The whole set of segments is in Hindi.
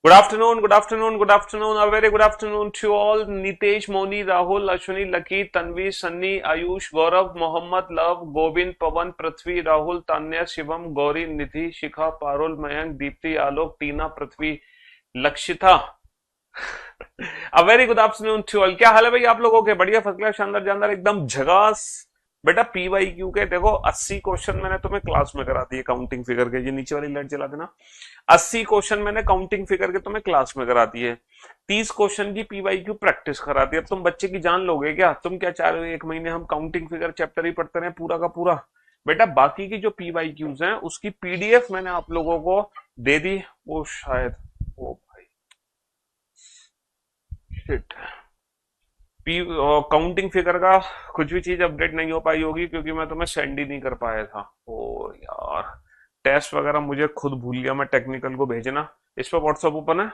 Good afternoon, good afternoon, good afternoon. A very good afternoon to all. Nitesh, Moni, Rahul, Ashwini, Lucky, Tanvi, Sunny, Ayush, Gaurav, Mohammed, Love, Govind, Pawan, Prithvi, Rahul, Tanya, Shivam, Gauri, Nidhi, Shikha, Parul, Mayank, Deepti, Alok, Tina, Prithvi, Lakshita. A very good afternoon to all. क्या हाल है भाई आप लोगों के? बढ़िया, फर्स्ट क्लास, शानदार जानदार, एकदम झकास। बेटा पी वाई क्यू के देखो 80 क्वेश्चन मैंने तुम्हें क्लास में करा दिए काउंटिंग फिगर के। ये नीचे वाली लाइट जला देना। 80 क्वेश्चन मैंने काउंटिंग फिगर के तुम्हें क्लास में करा दिए। 30 क्वेश्चन की पी वाई क्यू प्रैक्टिस करा दी। अब तुम बच्चे की जान लोगे क्या? तुम क्या चाह रहे हो एक महीने हम काउंटिंग फिगर चैप्टर ही पढ़ते रहे पूरा का पूरा? बेटा बाकी की जो पी वाई क्यूज हैं उसकी पीडीएफ मैंने आप लोगों को दे दी। वो शायद, ओ भाई शिट, पी काउंटिंग फिगर का कुछ भी चीज अपडेट नहीं हो पाई होगी क्योंकि मैं तुम्हें सेंड ही नहीं कर पाया था। ओ यार, टेस्ट वगैरह मुझे खुद भूल गया मैं टेक्निकल को भेजना। इस पर व्हाट्सएप ओपन है।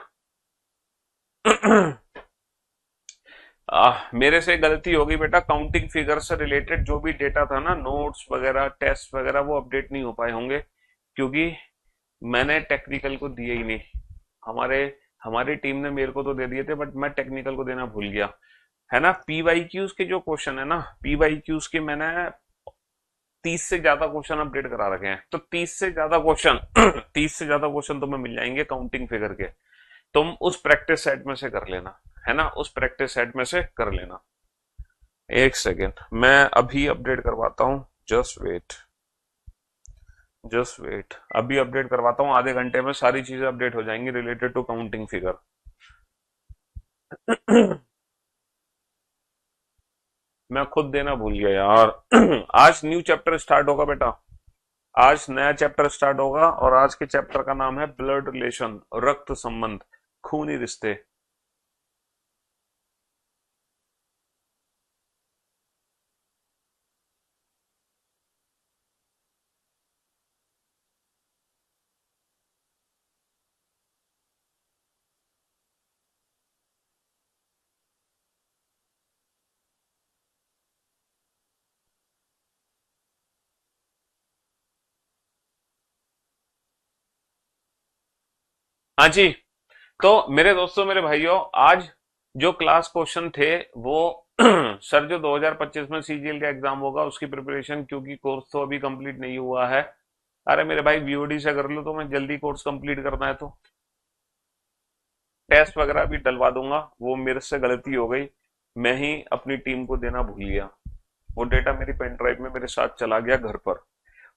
मेरे से गलती हो गई बेटा। काउंटिंग फिगर से रिलेटेड जो भी डेटा था ना, नोट्स वगैरह, टेस्ट वगैरह, वो अपडेट नहीं हो पाए होंगे क्योंकि मैंने टेक्निकल को दिए ही नहीं। हमारे हमारी टीम ने मेरे को तो दे दिए थे बट मैं टेक्निकल को देना भूल गया। है ना, पीवाईक्यूज के जो क्वेश्चन है ना, पीवाईक्यूज के मैंने 30 से ज्यादा क्वेश्चन अपडेट करा रखे हैं। तो 30 से ज्यादा क्वेश्चन 30 से ज्यादा क्वेश्चन तुम्हें मिल जाएंगे काउंटिंग फिगर के। तुम उस प्रैक्टिस सेट में से कर लेना। है ना, उस प्रैक्टिस सेट में से कर लेना। एक सेकेंड, मैं अभी अपडेट करवाता हूं। जस्ट वेट, जस्ट वेट, अभी अपडेट करवाता हूं। आधे घंटे में सारी चीजें अपडेट हो जाएंगी रिलेटेड टू काउंटिंग फिगर। मैं खुद देना भूल गया यार। आज न्यू चैप्टर स्टार्ट होगा बेटा। आज नया चैप्टर स्टार्ट होगा और आज के चैप्टर का नाम है ब्लड रिलेशन, रक्त संबंध, खूनी रिश्ते। हाँ जी। तो मेरे दोस्तों, मेरे भाइयों, आज जो क्लास क्वेश्चन थे वो सर, जो 2025 में सीजीएल का एग्जाम होगा उसकी प्रिपरेशन, क्योंकि कोर्स तो अभी कंप्लीट नहीं हुआ है। अरे मेरे भाई वीओडी से कर लो तो मैं जल्दी कोर्स कंप्लीट करना है तो टेस्ट वगैरह भी डलवा दूंगा। वो मेरे से गलती हो गई, मैं ही अपनी टीम को देना भूल गया। वो डेटा मेरी पेन ड्राइव में मेरे साथ चला गया घर पर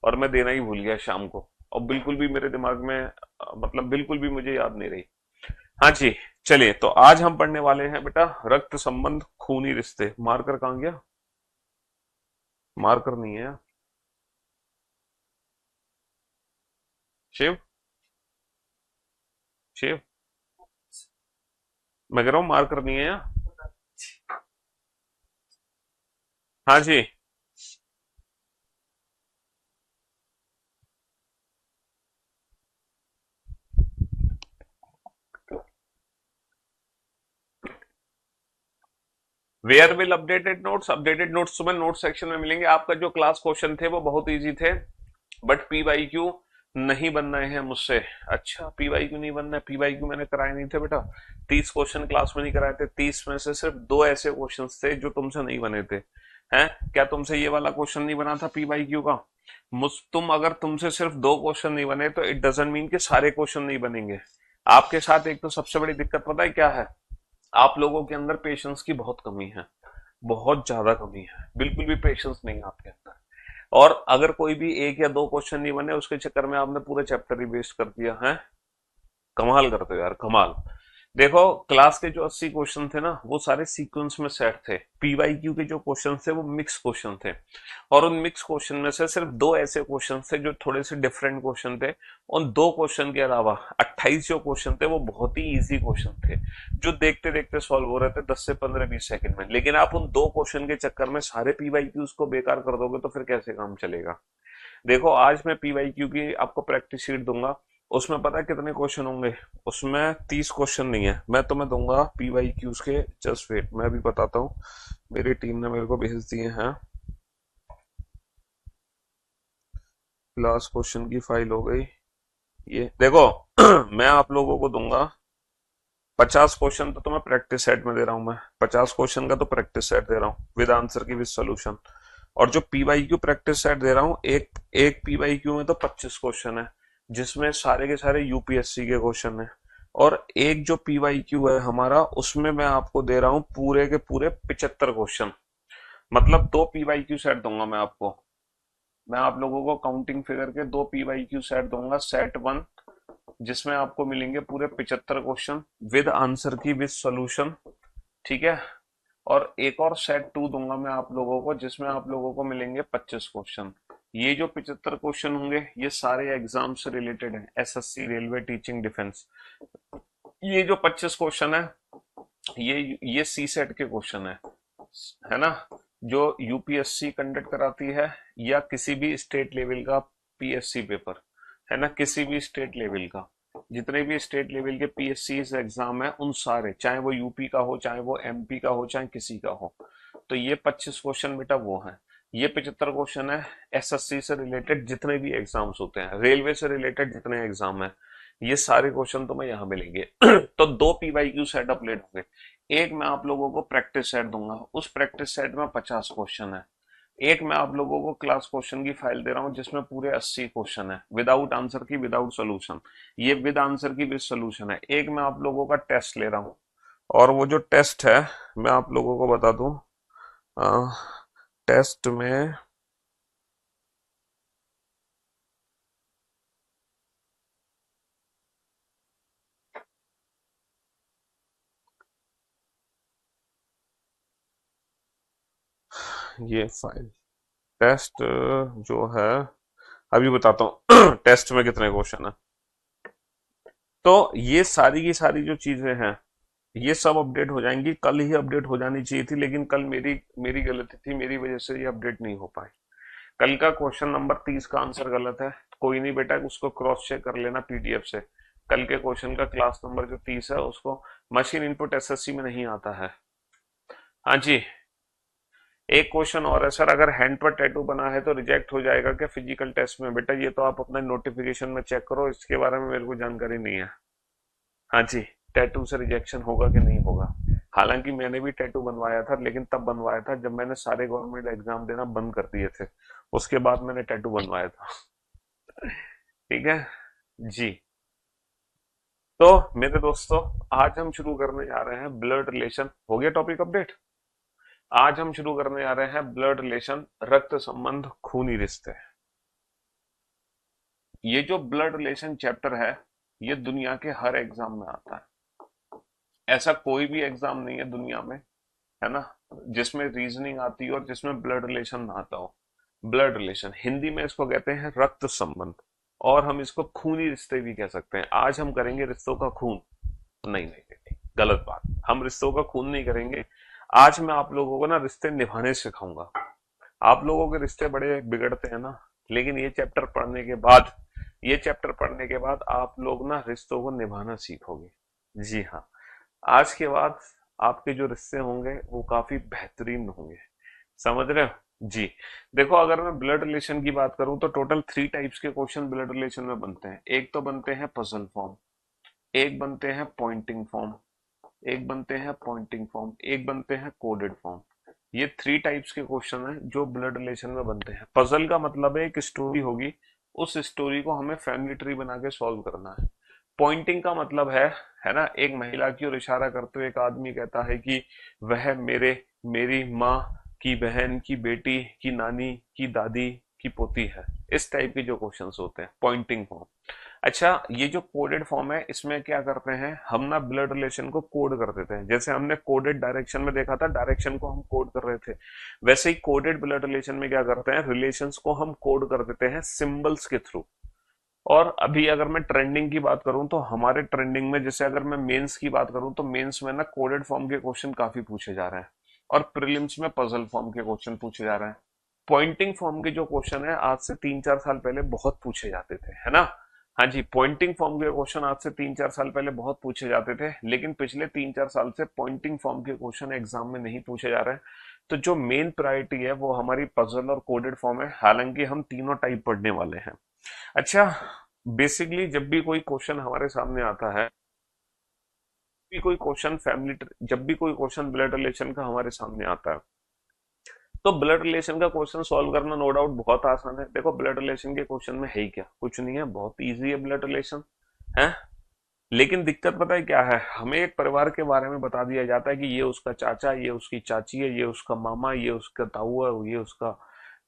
और मैं देना ही भूल गया शाम को। और बिल्कुल भी मेरे दिमाग में मतलब बिल्कुल भी मुझे याद नहीं रही। हाँ जी। चलिए, तो आज हम पढ़ने वाले हैं बेटा रक्त संबंध, खूनी रिश्ते। मार्कर कहाँ गया? मार्कर नहीं है शिव। शिव, मैं कह रहा हूँ मार्कर नहीं है यहाँ। हाँ जी। Where will updated notes? Updated notes तुम्हें नोट सेक्शन में मिलेंगे। आपका जो क्लास क्वेश्चन थे वो बहुत इजी थे बट पी वाई क्यू नहीं बन रहे हैं मुझसे। अच्छा, पी वाई क्यू नहीं बनना है? पी वाई क्यू मैंने कराए नहीं थे बेटा। 30 क्वेश्चन क्लास में नहीं कराए थे। 30 में से सिर्फ दो ऐसे क्वेश्चन थे जो तुमसे नहीं बने थे। हैं? क्या तुमसे ये वाला क्वेश्चन नहीं बना था पी वाई क्यू का? मुझ तुम अगर तुमसे सिर्फ दो क्वेश्चन नहीं बने तो इट डजेंट मीन कि सारे क्वेश्चन नहीं बनेंगे। आपके साथ एक तो सबसे बड़ी दिक्कत पता है क्या है? आप लोगों के अंदर पेशेंस की बहुत कमी है। बहुत ज्यादा कमी है, बिल्कुल भी पेशेंस नहीं है आपके अंदर। और अगर कोई भी एक या दो क्वेश्चन नहीं बने उसके चक्कर में आपने पूरे चैप्टर ही वेस्ट कर दिया है। कमाल करते हो यार, कमाल। देखो, क्लास के जो 80 क्वेश्चन थे ना वो सारे सीक्वेंस में सेट थे। पीवाईक्यू के जो क्वेश्चन थे वो मिक्स क्वेश्चन थे। और उन मिक्स क्वेश्चन में से सिर्फ दो ऐसे क्वेश्चन थे जो थोड़े से डिफरेंट क्वेश्चन थे। उन दो क्वेश्चन के अलावा 28 जो क्वेश्चन थे वो बहुत ही इजी क्वेश्चन थे जो देखते देखते सॉल्व हो रहे थे 10 से 15-20 सेकंड में। लेकिन आप उन दो क्वेश्चन के चक्कर में सारे पीवाईक्यूज को बेकार कर दोगे तो फिर कैसे काम चलेगा? देखो, आज मैं पीवाईक्यू की आपको प्रैक्टिस शीट दूंगा। उसमें पता है कितने क्वेश्चन होंगे? उसमें 30 क्वेश्चन नहीं है। मैं तुम्हें दूंगा पीवाईक्यूज के, जस्ट वेट मैं भी बताता हूँ। मेरी टीम ने मेरे को भेज दिए हैं। क्लास क्वेश्चन की फाइल हो गई ये देखो। मैं आप लोगों को दूंगा 50 क्वेश्चन तो मैं प्रैक्टिस सेट में दे रहा हूं, मैं 50 क्वेश्चन का तो प्रैक्टिस सेट दे रहा हूँ विद आंसर की विद सोल्यूशन। और जो पीवाईक्यू प्रैक्टिस सेट दे रहा हूँ, एक एक पीवाईक्यू में तो 25 क्वेश्चन है, जिसमें सारे के सारे यूपीएससी के क्वेश्चन है। और एक जो पीवाईक्यू है हमारा, उसमें मैं आपको दे रहा हूँ पूरे के पूरे 75 क्वेश्चन। मतलब दो पीवाईक्यू सेट दूंगा मैं आपको। मैं आप लोगों को काउंटिंग फिगर के दो पीवाईक्यू सेट दूंगा, सेट वन जिसमें आपको मिलेंगे पूरे 75 क्वेश्चन विद आंसर की विद सोल्यूशन, ठीक है। और एक और सेट टू दूंगा मैं आप लोगों को, जिसमें आप लोगों को मिलेंगे 25 क्वेश्चन। ये जो 75 क्वेश्चन होंगे ये सारे एग्जाम से रिलेटेड है, एसएससी, रेलवे, टीचिंग, डिफेंस। ये जो 25 क्वेश्चन है ये सी सेट के क्वेश्चन है ना, जो यूपीएससी कंडक्ट कराती है, या किसी भी स्टेट लेवल का पीएससी पेपर, है ना, किसी भी स्टेट लेवल का, जितने भी स्टेट लेवल के पीएससी एग्जाम है उन सारे, चाहे वो यूपी का हो, चाहे वो एमपी का हो, चाहे किसी का हो। तो ये 25 क्वेश्चन बेटा वो है। ये 75 क्वेश्चन है एसएससी से रिलेटेड जितने भी एग्जाम्स होते हैं, रेलवे से रिलेटेड जितने एग्जाम है, ये सारे क्वेश्चन तुम्हें यहाँ मिलेंगे। तो दो पीवाईक्यू सेट अपडेट होंगे। एक मैं आप लोगों को प्रैक्टिस सेट दूंगा, उस प्रैक्टिस सेट में 50 क्वेश्चन है। एक मैं आप लोगों को क्लास क्वेश्चन की फाइल दे रहा हूं जिसमें पूरे 80 क्वेश्चन है विदाउट आंसर की, विदाउट सोल्यूशन। ये विद आंसर की विद सोल्यूशन है। एक मैं आप लोगों का टेस्ट ले रहा हूं, और वो जो टेस्ट है मैं आप लोगों को बता दूं, टेस्ट में ये फाइल टेस्ट जो है, अभी बताता हूँ टेस्ट में कितने क्वेश्चन है। तो ये सारी की सारी जो चीजें हैं ये सब अपडेट हो जाएंगी। कल ही अपडेट हो जानी चाहिए थी, लेकिन कल मेरी मेरी गलती थी, मेरी वजह से ये अपडेट नहीं हो पाई। कल का क्वेश्चन नंबर 30 का आंसर गलत है, कोई नहीं बेटा, उसको क्रॉस चेक कर लेना पीडीएफ से। कल के क्वेश्चन का क्लास नंबर जो 30 है उसको मशीन इनपुट एसएससी में नहीं आता है। हाँ जी। एक क्वेश्चन और है सर, अगर हैंड पर टैटू बना है तो रिजेक्ट हो जाएगा क्या फिजिकल टेस्ट में? बेटा ये तो आप अपना नोटिफिकेशन में चेक करो, इसके बारे में मेरे को जानकारी नहीं है। हाँ जी, टैटू से रिजेक्शन होगा कि नहीं होगा। हालांकि मैंने भी टैटू बनवाया था, लेकिन तब बनवाया था जब मैंने सारे गवर्नमेंट एग्जाम देना बंद कर दिए थे, उसके बाद मैंने टैटू बनवाया था। ठीक है जी। तो मेरे दोस्तों, आज हम शुरू करने जा रहे हैं ब्लड रिलेशन। हो गया टॉपिक अपडेट। आज हम शुरू करने जा रहे हैं ब्लड रिलेशन, रक्त संबंध, खूनी रिश्ते। ये जो ब्लड रिलेशन चैप्टर है ये दुनिया के हर एग्जाम में आता है। ऐसा कोई भी एग्जाम नहीं है दुनिया में, है ना, जिसमें रीजनिंग आती हो और जिसमें ब्लड रिलेशन ना आता हो। ब्लड रिलेशन हिंदी में इसको कहते हैं रक्त संबंध, और हम इसको खूनी रिश्ते भी कह सकते हैं। आज हम करेंगे रिश्तों का खून। नहीं नहीं नहीं, गलत बात, हम रिश्तों का खून नहीं करेंगे। आज मैं आप लोगों को ना रिश्ते निभाने सिखाऊंगा। आप लोगों के रिश्ते बड़े बिगड़ते हैं ना, लेकिन ये चैप्टर पढ़ने के बाद आप लोग ना रिश्तों को निभाना सीखोगे। जी हाँ, आज के बाद आपके जो रिश्ते होंगे वो काफी बेहतरीन होंगे। समझ रहे हो जी। देखो, अगर मैं ब्लड रिलेशन की बात करूं तो टोटल 3 टाइप्स के क्वेश्चन ब्लड रिलेशन में बनते हैं। एक तो बनते हैं पजल फॉर्म, एक बनते हैं पॉइंटिंग फॉर्म, एक बनते हैं कोडेड फॉर्म। ये 3 टाइप्स के क्वेश्चन हैं जो ब्लड रिलेशन में बनते हैं। पजल का मतलब है एक स्टोरी होगी, उस स्टोरी को हमें फैमिली ट्री बना के सॉल्व करना है। पॉइंटिंग का मतलब है ना, एक महिला की ओर इशारा करते हुए एक आदमी कहता है कि वह मेरी माँ की बहन की बेटी की नानी की दादी की पोती है। इस टाइप के जो क्वेश्चंस होते हैं, पॉइंटिंग फॉर्म। अच्छा, ये जो कोडेड फॉर्म है इसमें क्या करते हैं हम ना, ब्लड रिलेशन को कोड कर देते हैं। जैसे हमने कोडेड डायरेक्शन में देखा था, डायरेक्शन को हम कोड कर रहे थे, वैसे ही कोडेड ब्लड रिलेशन में क्या करते हैं, रिलेशंस को हम कोड कर देते हैं सिंबल्स के थ्रू। और अभी अगर मैं ट्रेंडिंग की बात करूं तो हमारे ट्रेंडिंग में, जैसे अगर मैं मेंस की बात करूं तो मेंस में ना कोडेड फॉर्म के क्वेश्चन काफी पूछे जा रहे हैं, और प्रीलिम्स में पजल फॉर्म के क्वेश्चन पूछे जा रहे हैं। पॉइंटिंग फॉर्म के जो क्वेश्चन है आज से 3-4 साल पहले बहुत पूछे जाते थे, है ना। हाँ जी, पॉइंटिंग फॉर्म के क्वेश्चन आज से 3-4 साल पहले बहुत पूछे जाते थे, लेकिन पिछले 3-4 साल से पॉइंटिंग फॉर्म के क्वेश्चन एग्जाम में नहीं पूछे जा रहे हैं। तो जो मेन प्रायोरिटी है वो हमारी पजल और कोडेड फॉर्म है, हालांकि हम तीनों टाइप पढ़ने वाले हैं। अच्छा, बेसिकली जब भी कोई क्वेश्चन हमारे सामने आता है भी कोई क्वेश्चन फैमिली, जब भी कोई क्वेश्चन ब्लड रिलेशन का हमारे सामने आता है, तो ब्लड रिलेशन का क्वेश्चन सॉल्व करना नो डाउट बहुत आसान है। देखो ब्लड रिलेशन के क्वेश्चन में है ही क्या, कुछ नहीं है, बहुत इजी है ब्लड रिलेशन है। लेकिन दिक्कत पता है क्या है, हमें एक परिवार के बारे में बता दिया जाता है कि ये उसका चाचा, ये उसकी चाची है, ये उसका मामा, ये उसका ताऊ है, ये उसका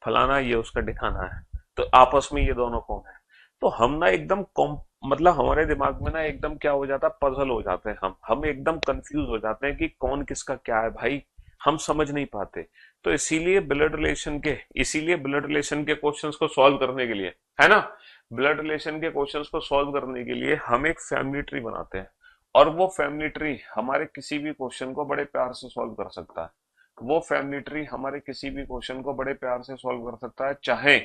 फलाना, ये उसका ढिकाना है। तो आपस में ये दोनों कौन है? तो हम ना एकदम मतलब हमारे दिमाग में ना एकदम क्या हो जाता है, पजल हो जाते हैं, हम एकदम कंफ्यूज हो जाते हैं कि कौन किसका क्या है भाई, हम समझ नहीं पाते। तो इसीलिए ब्लड रिलेशन के क्वेश्चंस को सॉल्व करने के लिए, है ना, ब्लड रिलेशन के क्वेश्चंस को सॉल्व करने के लिए हम एक फैमिली ट्री बनाते हैं। और वो फैमिली ट्री हमारे किसी भी क्वेश्चन को बड़े प्यार से सॉल्व कर सकता है। वो फैमिली ट्री हमारे किसी भी क्वेश्चन को बड़े प्यार से सॉल्व कर सकता है, चाहे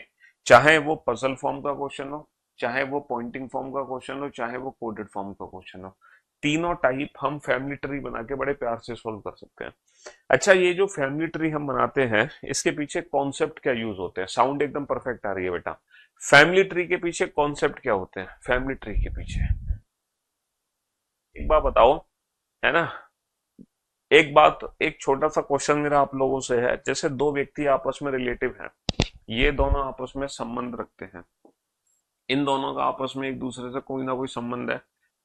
चाहे वो पजल फॉर्म का क्वेश्चन हो, चाहे वो पॉइंटिंग फॉर्म का क्वेश्चन हो, चाहे वो कोडेड फॉर्म का क्वेश्चन हो। तीनों टाइप हम फैमिली ट्री बना के बड़े प्यार से सॉल्व कर सकते हैं। अच्छा, ये जो फैमिली ट्री हम बनाते हैं, इसके पीछे कॉन्सेप्ट क्या यूज होते हैं? साउंड एकदम परफेक्ट आ रही है बेटा। फैमिली ट्री के पीछे कॉन्सेप्ट क्या होते हैं? फैमिली ट्री के पीछे एक बात बताओ, है ना। एक बात, एक छोटा सा क्वेश्चन मेरा आप लोगों से है, जैसे दो व्यक्ति आपस में रिलेटिव हैं, ये दोनों आपस में संबंध रखते हैं, इन दोनों का आपस में एक दूसरे से कोई ना कोई संबंध है,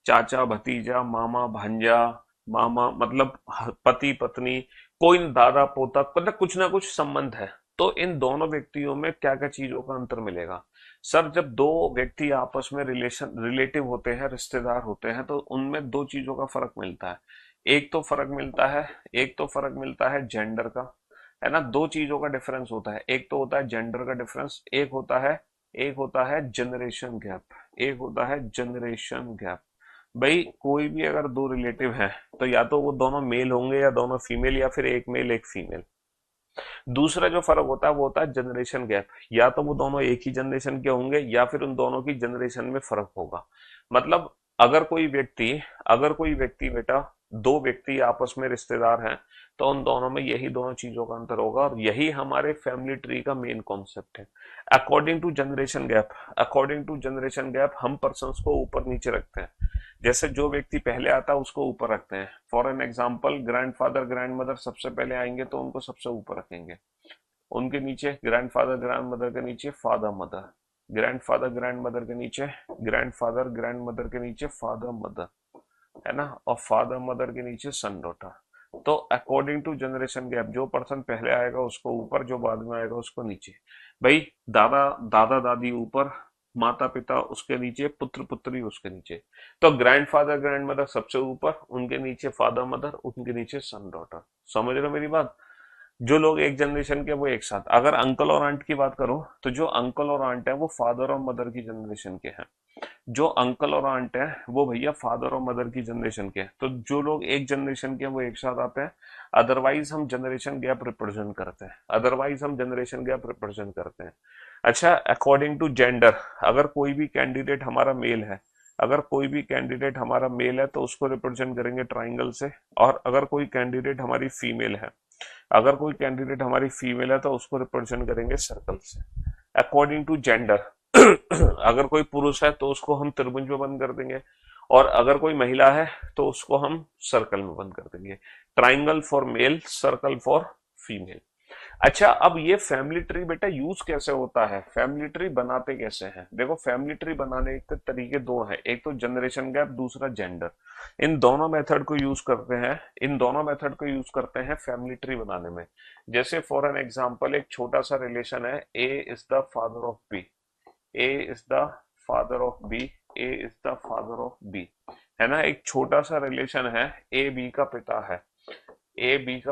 चाचा भतीजा, मामा भांजा, मामा मतलब पति पत्नी, कोई दादा पोता, मतलब कुछ ना कुछ संबंध है। तो इन दोनों व्यक्तियों में क्या क्या चीजों का अंतर मिलेगा? सर, जब दो व्यक्ति आपस में रिलेटिव होते हैं, रिश्तेदार होते हैं, तो उनमें दो चीजों का फर्क मिलता है। एक तो फर्क मिलता है जेंडर का, है ना। दो चीजों का डिफरेंस होता है, एक तो होता है जेंडर का डिफरेंस, एक होता है जनरेशन गैप, एक होता है जनरेशन गैप। भाई कोई भी अगर दो रिलेटिव हैं, तो या तो वो दोनों मेल होंगे या दोनों फीमेल, या फिर एक मेल एक फीमेल। दूसरा जो फर्क होता है वो होता है जनरेशन गैप, या तो वो दोनों एक ही जनरेशन के होंगे या फिर उन दोनों की जनरेशन में फर्क होगा। मतलब अगर कोई व्यक्ति अगर कोई व्यक्ति बेटा, दो व्यक्ति आपस में रिश्तेदार हैं, तो उन दोनों में यही दोनों चीजों का अंतर होगा, और यही हमारे फैमिली ट्री का मेन कॉन्सेप्ट है। अकॉर्डिंग टू जनरेशन गैप हम पर्सन्स को ऊपर नीचे रखते हैं। जैसे जो व्यक्ति पहले आता है उसको ऊपर रखते हैं। For an example, grandfather grand mother सबसे पहले आएंगे तो उनको सबसे ऊपर रखेंगे, उनके नीचे ग्रैंडफादर ग्रैंड मदर के नीचे father mother, grandfather grand mother के नीचे ग्रैंडफादर ग्रैंड मदर के नीचे फादर मदर, है ना, और फादर मदर के नीचे सन डॉटर। तो अकॉर्डिंग टू जनरेशन गैप जो पर्सन पहले आएगा उसको ऊपर, जो बाद में आएगा उसको नीचे। भाई दादा दादा दादी ऊपर, माता पिता उसके नीचे, पुत्र पुत्री उसके नीचे। तो ग्रैंडफादर ग्रैंड मदर सबसे ऊपर, उनके नीचे फादर मदर, उनके नीचे सन डॉटर। समझ रहे हो मेरी बात? जो लोग एक जनरेशन के वो एक साथ। अगर अंकल और आंट की बात करो, तो जो अंकल और आंट है वो फादर और मदर की जनरेशन के हैं। जो अंकल और आंट है वो भैया फादर और मदर की जनरेशन के हैं। तो जो लोग एक जनरेशन के हैं वो एक साथ आते हैं। अदरवाइज हम जनरेशन गैप रिप्रेजेंट करते हैं। अच्छा, अकॉर्डिंग टू जेंडर, अगर कोई भी कैंडिडेट हमारा मेल है तो उसको रिप्रेजेंट करेंगे ट्राइंगल से। और अगर कोई कैंडिडेट हमारी फीमेल है तो उसको रिप्रेजेंट करेंगे सर्कल से। अकॉर्डिंग टू जेंडर अगर कोई पुरुष है तो उसको हम त्रिभुज में बंद कर देंगे, और अगर कोई महिला है तो उसको हम सर्कल में बंद कर देंगे। Triangle for male, circle for female. अच्छा, अब ये फैमिली ट्री बेटा यूज कैसे होता है, फैमिली ट्री बनाते कैसे हैं? देखो फैमिली ट्री बनाने के तरीके दो हैं, एक तो जनरेशन गैप, दूसरा जेंडर। इन दोनों मेथड को यूज करते हैं फैमिली ट्री बनाने में। जैसे फॉर एन एग्जांपल, एक छोटा सा रिलेशन है, A is the father of B, A is the father of B, A is the father of B, है ना। एक छोटा सा रिलेशन है, ए बी का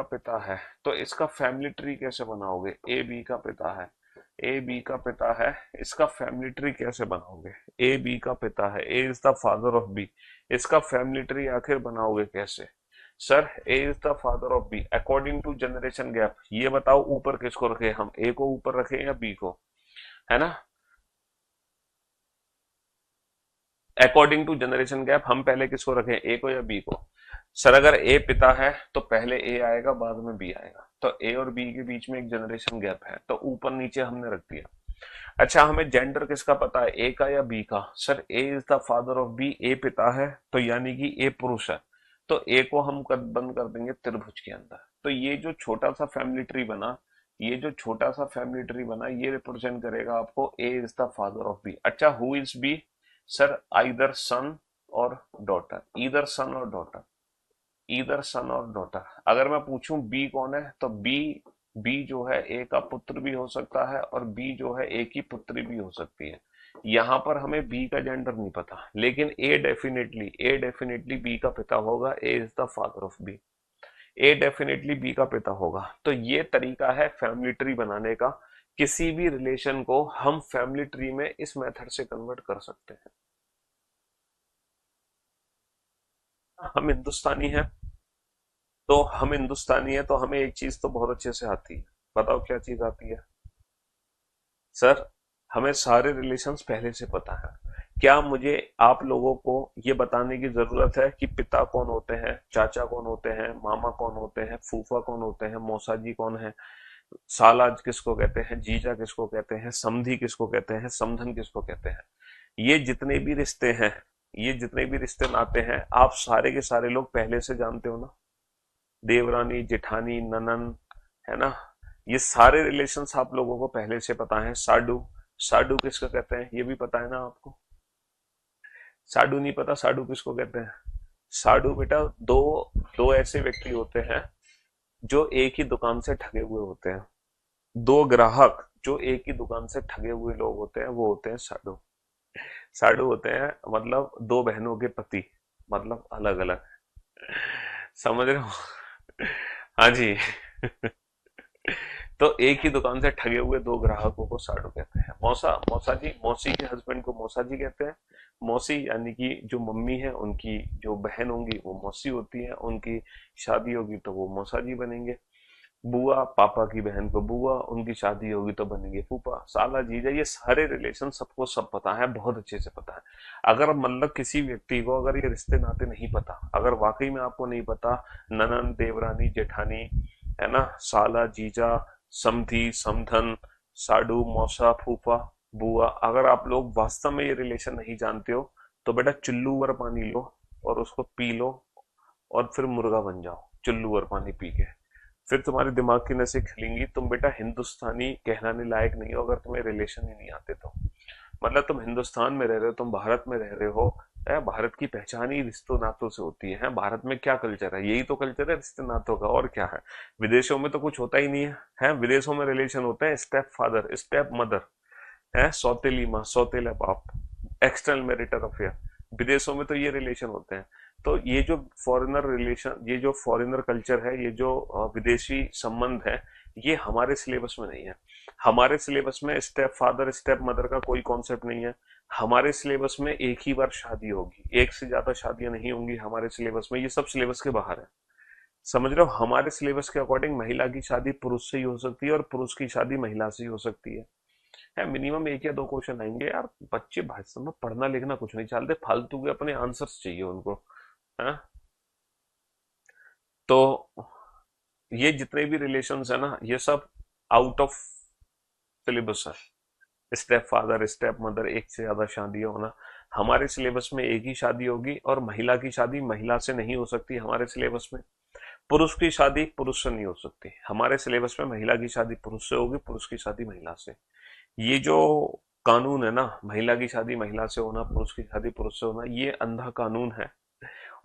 पिता है, तो इसका फैमिली ट्री कैसे बनाओगे? ए बी का पिता है, इसका फैमिली ट्री कैसे बनाओगे? ए बी का पिता है, A is the father of B, इसका फैमिली ट्री आखिर बनाओगे कैसे? Sir, A is the father of B, according to generation gap, ये बताओ ऊपर किसको रखे हम, ए को ऊपर रखे या बी को, है ना। अकॉर्डिंग टू जनरेशन गैप हम पहले किसको रखें, ए को या बी को? सर, अगर ए पिता है तो पहले ए आएगा बाद में बी आएगा, तो ए और बी के बीच में एक जनरेशन गैप है, तो ऊपर नीचे हमने रख दिया। अच्छा, हमें जेंडर किसका पता है, ए का या बी का? Sir, A is the father of B, A पिता है तो यानी कि ए पुरुष है, तो ए को हम बंद कर देंगे त्रिभुज के अंदर। तो ये जो छोटा सा फैमिली ट्री बना, ये जो छोटा सा फैमिली ट्री बना, ये रिप्रेजेंट करेगा आपको A is the father of B. अच्छा, who is B? Sir either son or daughter, either son or daughter, either son or daughter. अगर मैं पूछूं बी कौन है, तो बी, बी जो है ए का पुत्र भी हो सकता है और बी जो है ए की पुत्री भी हो सकती है। यहां पर हमें बी का जेंडर नहीं पता, लेकिन ए डेफिनेटली बी का पिता होगा। A is the father of B, A definitely B का पिता होगा। तो ये तरीका है फैमिली ट्री बनाने का। किसी भी रिलेशन को हम फैमिली ट्री में इस मेथड से कन्वर्ट कर सकते हैं। हम हिंदुस्तानी हैं, तो हम हिंदुस्तानी है तो हमें एक चीज तो बहुत अच्छे से आती है। बताओ क्या चीज आती है? सर हमें सारे रिलेशंस पहले से पता है। क्या मुझे आप लोगों को ये बताने की जरूरत है कि पिता कौन होते हैं, चाचा कौन होते हैं, मामा कौन होते हैं, फूफा कौन होते हैं, मौसा जी कौन है, साला किसको कहते हैं, जीजा किसको कहते हैं, समधी किसको कहते हैं, समधन किसको कहते हैं? ये जितने भी रिश्ते हैं, ये जितने भी रिश्ते नाते हैं, आप सारे के सारे लोग पहले से जानते हो ना। देवरानी, जेठानी, ननन, है ना, ये सारे रिलेशंस आप लोगों को पहले से पता है। साडू, साडू किसको कहते हैं ये भी पता है ना आपको? साडू नहीं पता? साडू किसको कहते हैं? साडू बेटा दो, दो ऐसे व्यक्ति होते हैं जो एक ही दुकान से ठगे हुए होते हैं। दो ग्राहक जो एक ही दुकान से ठगे हुए लोग होते हैं, वो होते हैं साडू। साडू होते हैं मतलब दो बहनों के पति, मतलब अलग अलग। समझ रहे हो? हाँ जी। तो एक ही दुकान से ठगे हुए दो ग्राहकों को साडू कहते हैं। मौसा, मौसा जी, मौसी के हस्बैंड को मौसा जी कहते हैं। मौसी यानी कि जो मम्मी है उनकी जो बहन होंगी वो मौसी होती है, उनकी शादी होगी तो वो मौसा जी बनेंगे। बुआ, पापा की बहन को बुआ, उनकी शादी होगी तो बनेंगे फूफा। साला, जीजा, ये सारे रिलेशन सबको सब पता है, बहुत अच्छे से पता है। अगर मतलब किसी व्यक्ति को अगर ये रिश्ते नाते नहीं पता, अगर वाकई में आपको नहीं पता, ननन, देवरानी, जेठानी, है ना, साला, जीजा, समधी, समधन, साडू, मौसा, फूफा, बुआ, अगर आप लोग वास्तव में ये रिलेशन नहीं जानते हो, तो बेटा चुल्लू भर पानी लो और उसको पी लो और फिर मुर्गा बन जाओ चुल्लू भर पानी पी के। फिर तुम्हारे दिमाग की नसें खिलेंगी, तुम बेटा हिंदुस्तानी कहलाने लायक नहीं हो अगर तुम्हें रिलेशन ही नहीं आते तो। मतलब तुम हिंदुस्तान में रह रहे हो, तुम भारत में रह रहे हो, है, भारत की पहचान ही रिश्तों नातों से होती है। भारत में क्या कल्चर है? यही तो कल्चर है रिश्ते नातों का, और क्या है? विदेशों में तो कुछ होता ही नहीं है। है, विदेशों में रिलेशन होते हैं स्टेप फादर, स्टेप मदर, है, सौतेली माँ, सौतेला बाप, एक्सटर्नल मैरिटल अफेयर। विदेशों में तो ये रिलेशन होते हैं। तो ये जो फॉरेनर रिलेशन, ये जो फॉरेनर कल्चर है, ये जो विदेशी संबंध है, ये हमारे सिलेबस में नहीं है। हमारे सिलेबस में स्टेप फादर, स्टेप मदर का कोई कॉन्सेप्ट नहीं है। हमारे सिलेबस में एक ही बार शादी होगी, एक से ज्यादा शादियां नहीं होंगी हमारे सिलेबस में। ये सब सिलेबस के बाहर है। समझ रहे हो? हमारे सिलेबस के अकॉर्डिंग महिला की शादी पुरुष से ही हो सकती है और पुरुष की शादी महिला से ही हो सकती है। मिनिमम एक या दो क्वेश्चन आएंगे यार। बच्चे भाई में पढ़ना लिखना कुछ नहीं चाहते, फालतू के अपने आंसर्स चाहिए उनको, है। तो ये जितने भी रिलेशंस है ना, ये सब आउट ऑफ सिलेबस है। स्टेप फादर, स्टेप मदर, एक से ज्यादा शादी होना, हमारे सिलेबस में एक ही शादी होगी और महिला की शादी महिला से नहीं हो सकती हमारे सिलेबस में। पुरुष की शादी पुरुष से नहीं हो सकती हमारे सिलेबस में। महिला की शादी पुरुष से होगी, पुरुष की शादी महिला से। ये जो कानून है ना, महिला की शादी महिला से होना, पुरुष की शादी पुरुष से होना, ये अंधा कानून है।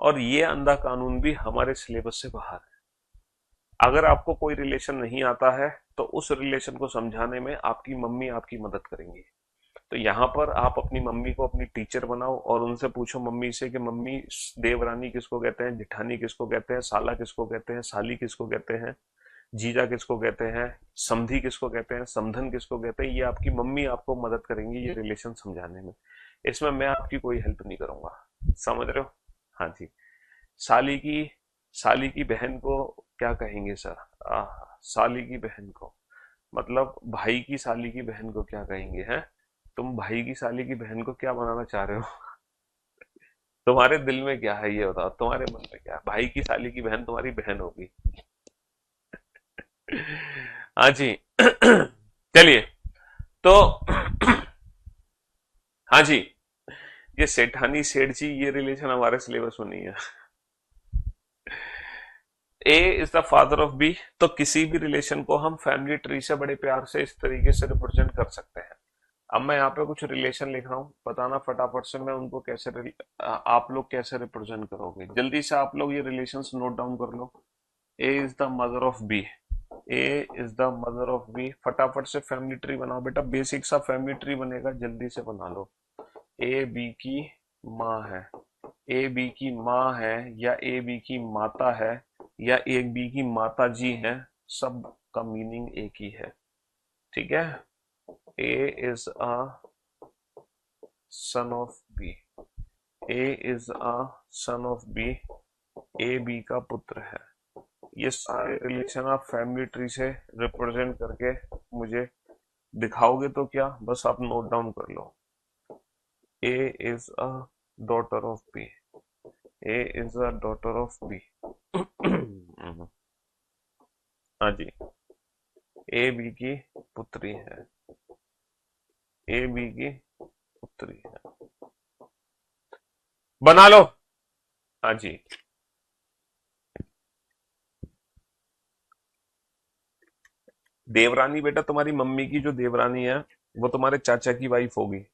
और ये अंधा कानून भी हमारे सिलेबस से बाहर है। अगर आपको कोई रिलेशन नहीं आता है तो उस रिलेशन को समझाने में आपकी मम्मी आपकी मदद करेंगी। तो यहाँ पर आप अपनी मम्मी को अपनी टीचर बनाओ और उनसे पूछो मम्मी से कि मम्मी, देवरानी किसको कहते हैं, जेठानी किसको कहते हैं, साला किसको कहते हैं, साली किसको कहते हैं, जीजा किसको कहते हैं, समधी किसको कहते हैं, समधन किसको कहते हैं। ये आपकी मम्मी आपको मदद करेंगी ये रिलेशन समझाने में। इसमें मैं आपकी कोई हेल्प नहीं करूंगा। समझ रहे हो? हाँ जी। साली की, साली की बहन को क्या कहेंगे सर? साली की बहन को मतलब भाई की साली की बहन को क्या कहेंगे? हैं, तुम भाई की साली की बहन को क्या बनाना चाह रहे हो? तुम्हारे दिल में क्या है ये बताओ, तुम्हारे मन में क्या है? भाई की साली की बहन तुम्हारी बहन होगी। हाँ जी। चलिए, तो हाँ जी, ये सेठानी सेठ जी, ये रिलेशन हमारे सिलेबस में नहीं है। A is the father of B, तो किसी भी रिलेशन को हम फैमिली ट्री से बड़े प्यार से इस तरीके से रिप्रेजेंट कर सकते हैं। अब मैं यहाँ पे कुछ रिलेशन लिख रहा हूँ, बताना फटाफट से मैं उनको कैसे आप लोग कैसे रिप्रेजेंट करोगे। जल्दी से आप लोग ये रिलेशंस नोट डाउन कर लो। A is the mother of B, A is the mother of B. फटाफट से फैमिली ट्री बनाओ बेटा, बेसिक सा फैमिली ट्री बनेगा, जल्दी से बना लो। ए बी की माँ है, ए बी की माँ है, या ए बी की माता है, या ए बी की माता जी है, सब का मीनिंग एक ही है। ठीक है, A is a son of B, A is a son of B, A B का पुत्र है। ये सारे रिलेशन आप फैमिली ट्री से रिप्रेजेंट करके मुझे दिखाओगे तो क्या, बस आप नोट डाउन कर लो। A is a daughter of B, A is a daughter of B. हाँ जी, ए बी की पुत्री है, ए बी की पुत्री है, बना लो। हाँ जी, देवरानी बेटा तुम्हारी मम्मी की जो देवरानी है वो तुम्हारे चाचा की वाइफ होगी।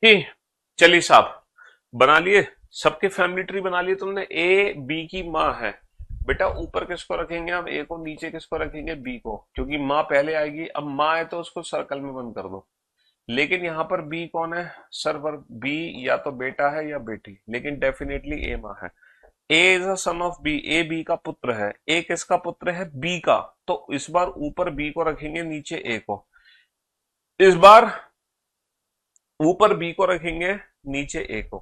ही, चलिए साहब, बना लिए, सबके फैमिली ट्री बना लिए तुमने। ए बी की माँ है बेटा, ऊपर किसको रखेंगे हम, ए को, नीचे किसको रखेंगे, बी को, क्योंकि माँ पहले आएगी। अब माँ है तो उसको सर्कल में बंद कर दो। लेकिन यहाँ पर बी कौन है सर्वर, बी या तो बेटा है या बेटी, लेकिन डेफिनेटली ए माँ है। A is a son of B, A B का पुत्र है। ए किसका पुत्र है, बी का, तो इस बार ऊपर बी को रखेंगे, नीचे ए को। इस बार ऊपर बी को रखेंगे, नीचे ए को,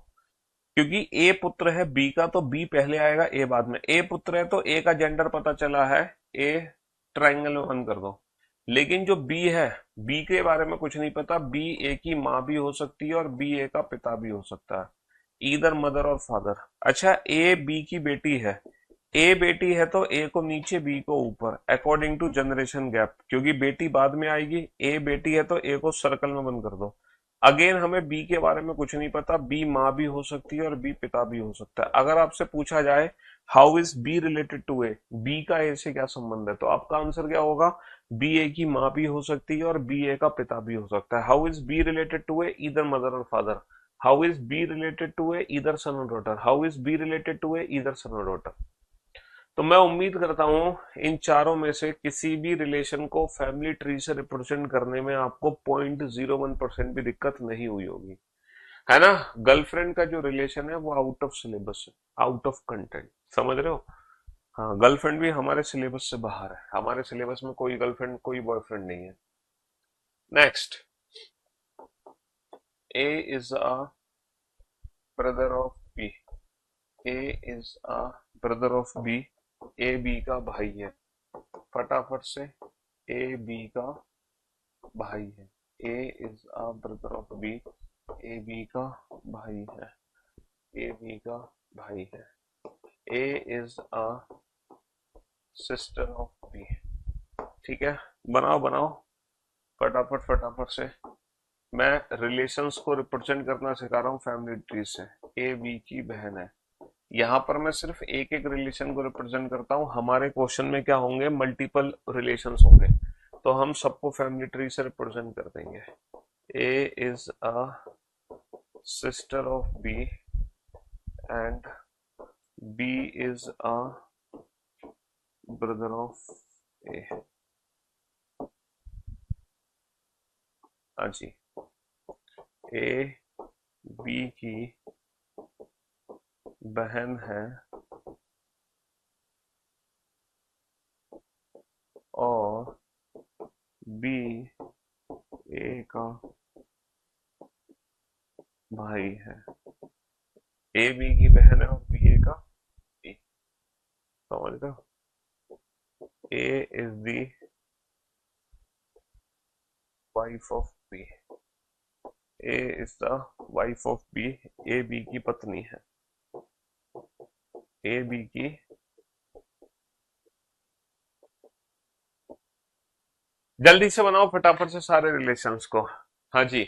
क्योंकि ए पुत्र है बी का तो बी पहले आएगा, ए बाद में। ए पुत्र है तो ए का जेंडर पता चला है, ए ट्राइंगल में बंद कर दो। लेकिन जो बी है, बी के बारे में कुछ नहीं पता, बी ए की माँ भी हो सकती है और बी ए का पिता भी हो सकता है, ईदर मदर और फादर। अच्छा, ए बी की बेटी है, ए बेटी है तो ए को नीचे बी को ऊपर, अकॉर्डिंग टू जनरेशन गैप, क्योंकि बेटी बाद में आएगी। ए बेटी है तो ए को सर्कल में बंद कर दो। अगेन हमें बी के बारे में कुछ नहीं पता, बी माँ भी हो सकती है और बी पिता भी हो सकता है। अगर आपसे पूछा जाए how is B related to A, B का ए से क्या संबंध है, तो आपका आंसर क्या होगा, बी ए की माँ भी हो सकती है और बी ए का पिता भी हो सकता है। How is B related to A, either mother or father. How is B related to A, either son or daughter. How is B related to A, either son or daughter. तो मैं उम्मीद करता हूं इन चारों में से किसी भी रिलेशन को फैमिली ट्री से रिप्रेजेंट करने में आपको 0.01% भी दिक्कत नहीं हुई होगी, है ना। गर्लफ्रेंड का जो रिलेशन है वो आउट ऑफ सिलेबस है, आउट ऑफ कंटेंट, समझ रहे हो। हाँ, गर्लफ्रेंड भी हमारे सिलेबस से बाहर है, हमारे सिलेबस में कोई गर्लफ्रेंड कोई बॉयफ्रेंड नहीं है। Next, A is a brother of B, A is a brother of B, A B का भाई है। फटाफट से, ए बी का भाई है, A is a brother of B, A B का भाई है, ए बी का भाई है। A is a sister of B. ठीक है, बनाओ बनाओ फटाफट फटाफट से। मैं रिलेशंस को रिप्रेजेंट करना सिखा रहा हूँ फैमिली ट्री से। ए बी की बहन है, यहाँ पर मैं सिर्फ एक एक रिलेशन को रिप्रेजेंट करता हूँ। हमारे क्वेश्चन में क्या होंगे, मल्टीपल रिलेशंस होंगे, तो हम सबको फैमिली ट्री से रिप्रेजेंट कर देंगे। A is a sister of B and B is a brother of A. हाँ जी, ए बी की बहन है और बी ए का भाई है। ए बी की बहन है और बी ए का भाई। समझ रहे हो? A is the wife of B. A is the wife of B. A B की पत्नी है। ए बी की जल्दी से बनाओ फटाफट से सारे रिलेशंस को। हाँ जी।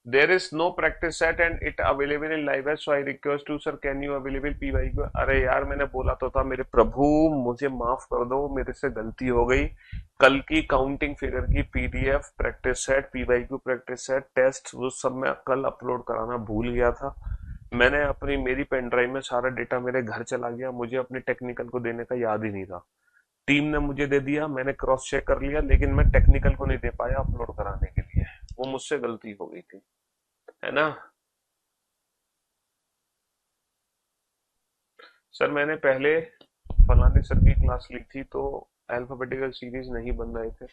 There is no practice set and it available in live है, so I request to sir can you available P Y को। अरे यार मैंने बोला तो था, मेरे प्रभु मुझे माफ कर दो, मेरे से गलती हो गई। कल की काउंटिंग फिगर की PDF, practice set, P Y Q practice set, test, वो सब मैं कल अपलोड कराना भूल गया था। मैंने अपनी मेरी पेन ड्राइव में सारा डेटा मेरे घर चला गया, मुझे अपने टेक्निकल को देने का याद ही नहीं था। टीम ने मुझे दे दिया, मैंने क्रॉस चेक कर लिया, लेकिन मैं टेक्निकल को नहीं दे पाया अपलोड कराने के लिए। वो मुझसे गलती हो गई थी, है ना। सर मैंने पहले फलाने सर की क्लास ली थी तो अल्फाबेटिकल सीरीज नहीं बन रहे थे,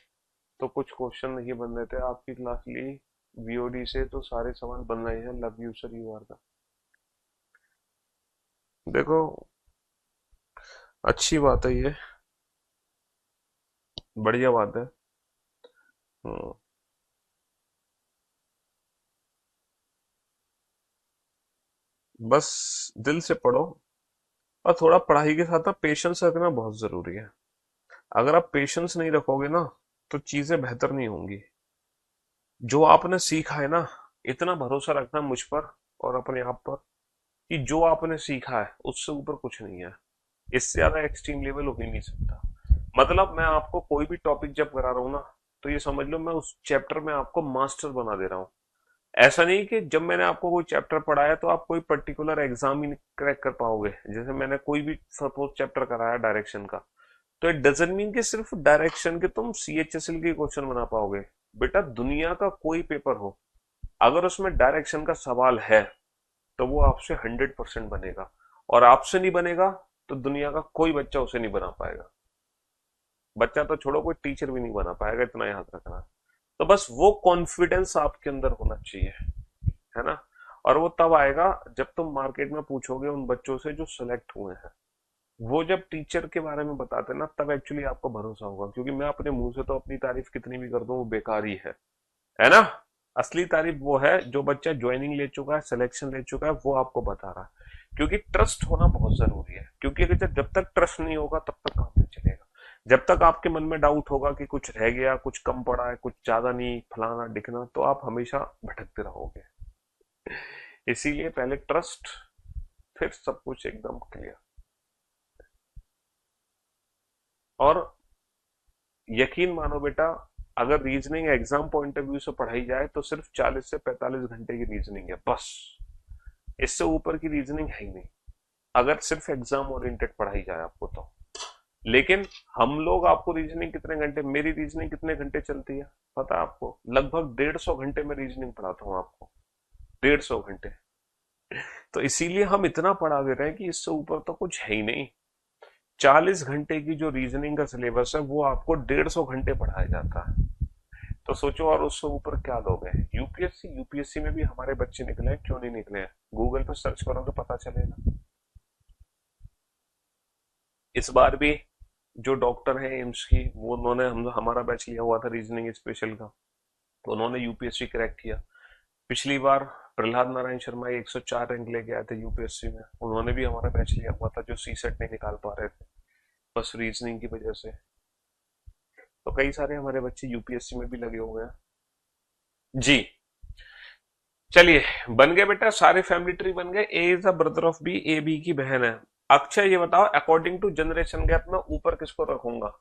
तो कुछ क्वेश्चन नहीं बन रहे थे। आपकी क्लास ली वीओडी से तो सारे सवाल बन रहे हैं। Love you sir, you are the. देखो अच्छी बात है, ये बढ़िया बात है। हम्म, बस दिल से पढ़ो, और थोड़ा पढ़ाई के साथ ना पेशेंस रखना बहुत जरूरी है। अगर आप पेशेंस नहीं रखोगे ना तो चीजें बेहतर नहीं होंगी। जो आपने सीखा है ना, इतना भरोसा रखना मुझ पर और अपने आप पर कि जो आपने सीखा है उससे ऊपर कुछ नहीं है। इससे ज्यादा एक्सट्रीम लेवल हो ही नहीं सकता। मतलब मैं आपको कोई भी टॉपिक जब करा रहा हूँ ना, तो ये समझ लो मैं उस चैप्टर में आपको मास्टर बना दे रहा हूँ। ऐसा नहीं कि जब मैंने आपको कोई चैप्टर पढ़ाया तो आप कोई पर्टिकुलर एग्जाम ही क्रैक कर पाओगे। जैसे मैंने कोई भी सपोज चैप्टर कराया डायरेक्शन का, तो इट डजंट मीन कि सिर्फ डायरेक्शन के तुम सीएचएसएल के क्वेश्चन बना पाओगे। बेटा दुनिया का कोई पेपर हो, अगर उसमें डायरेक्शन का सवाल है तो वो आपसे 100% बनेगा, और आपसे नहीं बनेगा तो दुनिया का कोई बच्चा उसे नहीं बना पाएगा। बच्चा तो छोड़ो, कोई टीचर भी नहीं बना पाएगा, इतना याद रखना। तो बस वो कॉन्फिडेंस आपके अंदर होना चाहिए, है ना। और वो तब आएगा जब तुम मार्केट में पूछोगे उन बच्चों से जो सिलेक्ट हुए हैं, वो जब टीचर के बारे में बताते हैं ना, तब एक्चुअली आपको भरोसा होगा। क्योंकि मैं अपने मुंह से तो अपनी तारीफ कितनी भी कर दूं वो बेकार ही है ना। असली तारीफ वो है जो बच्चा ज्वाइनिंग ले चुका है, सिलेक्शन ले चुका है, वो आपको बता रहा है। क्योंकि ट्रस्ट होना बहुत जरूरी है। क्योंकि अगर जब तक ट्रस्ट नहीं होगा तब तक काम नहीं चलेगा। जब तक आपके मन में डाउट होगा कि कुछ रह गया, कुछ कम पड़ा है, कुछ ज्यादा नहीं, फलाना दिखना, तो आप हमेशा भटकते रहोगे। इसीलिए पहले ट्रस्ट, फिर सब कुछ एकदम क्लियर। और यकीन मानो बेटा, अगर reasoning exam point of view से पढ़ाई जाए तो सिर्फ 40 से 45 घंटे की रीजनिंग है बस। इससे ऊपर की रीजनिंग है ही नहीं, अगर सिर्फ एग्जाम ओरिएंटेड पढ़ाई जाए आपको तो। लेकिन हम लोग, आपको रीजनिंग कितने घंटे, मेरी रीजनिंग कितने घंटे चलती है पता है आपको? लगभग 150 घंटे में रीजनिंग पढ़ाता हूँ आपको, 150 घंटे। तो इसीलिए हम इतना पढ़ा दे रहे हैं कि इससे ऊपर तो कुछ है ही नहीं। 40 घंटे की जो रीजनिंग का सिलेबस है वो आपको 150 घंटे पढ़ाया जाता है। तो सोचो और उससे ऊपर क्या लोग हैं। यूपीएससी, यूपीएससी में भी हमारे बच्चे निकले हैं, क्यों नहीं निकले हैं? गूगल पर सर्च करोगे पता चलेगा। इस बार भी जो डॉक्टर है एम्स की, वो उन्होंने हमारा बैच लिया हुआ था रीजनिंग स्पेशल का, तो उन्होंने यूपीएससी क्रैक किया। पिछली बार प्रहलाद नारायण शर्मा 104 रैंक लेके आए थे यूपीएससी में, उन्होंने भी हमारा बैच लिया हुआ था, जो सी सेट नहीं निकाल पा रहे थे। बस रीजनिंग की वजह से। तो कई सारे हमारे बच्चे यूपीएससी में भी लगे हुए हैं जी। चलिए, बन गए बेटा, सारे फैमिली ट्री बन गए। A is the brother of B, A B की बहन है। अक्षय ये बताओ, अकॉर्डिंग टू जनरेशन गैप में ऊपर किसको रखूंगा?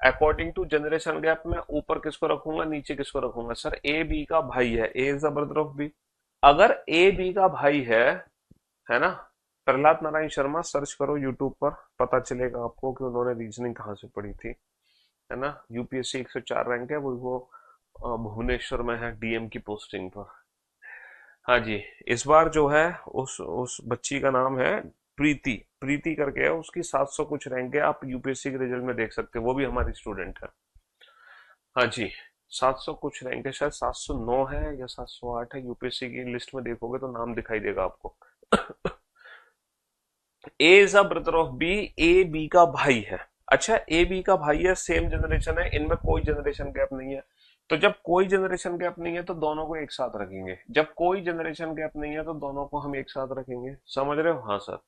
अकॉर्डिंग टू जनरेशन गैप में ऊपर किसको रखूंगा, नीचे किसको रखूंगा? सर ए बी का भाई है, A is the brother of B. अगर ए बी का भाई है ना, प्रहलाद नारायण शर्मा सर्च करो यूट्यूब पर, पता चलेगा आपको कि उन्होंने रीजनिंग कहाँ से पढ़ी थी, है ना। यूपीएससी 104 रैंक है, वो भुवनेश्वर में है डीएम की पोस्टिंग पर। हाँ जी। इस बार जो है उस बच्ची का नाम है प्रीति, प्रीति करके है, उसकी 700 कुछ रैंक है, आप यूपीएससी के रिजल्ट में देख सकते हो, वो भी हमारी स्टूडेंट है। हाँ जी। 700 कुछ रैंक है, शायद 709 है या 708 है, यूपीएससी की लिस्ट में देखोगे तो नाम दिखाई देगा आपको। A is a brother of B, A B का भाई है। अच्छा, ए बी का भाई है, सेम जनरेशन है, इनमें कोई जनरेशन गैप नहीं है। तो जब कोई जनरेशन गैप नहीं है तो दोनों को एक साथ रखेंगे, जब कोई जनरेशन गैप नहीं है तो दोनों को हम एक साथ रखेंगे। समझ रहे हो? हाँ सर।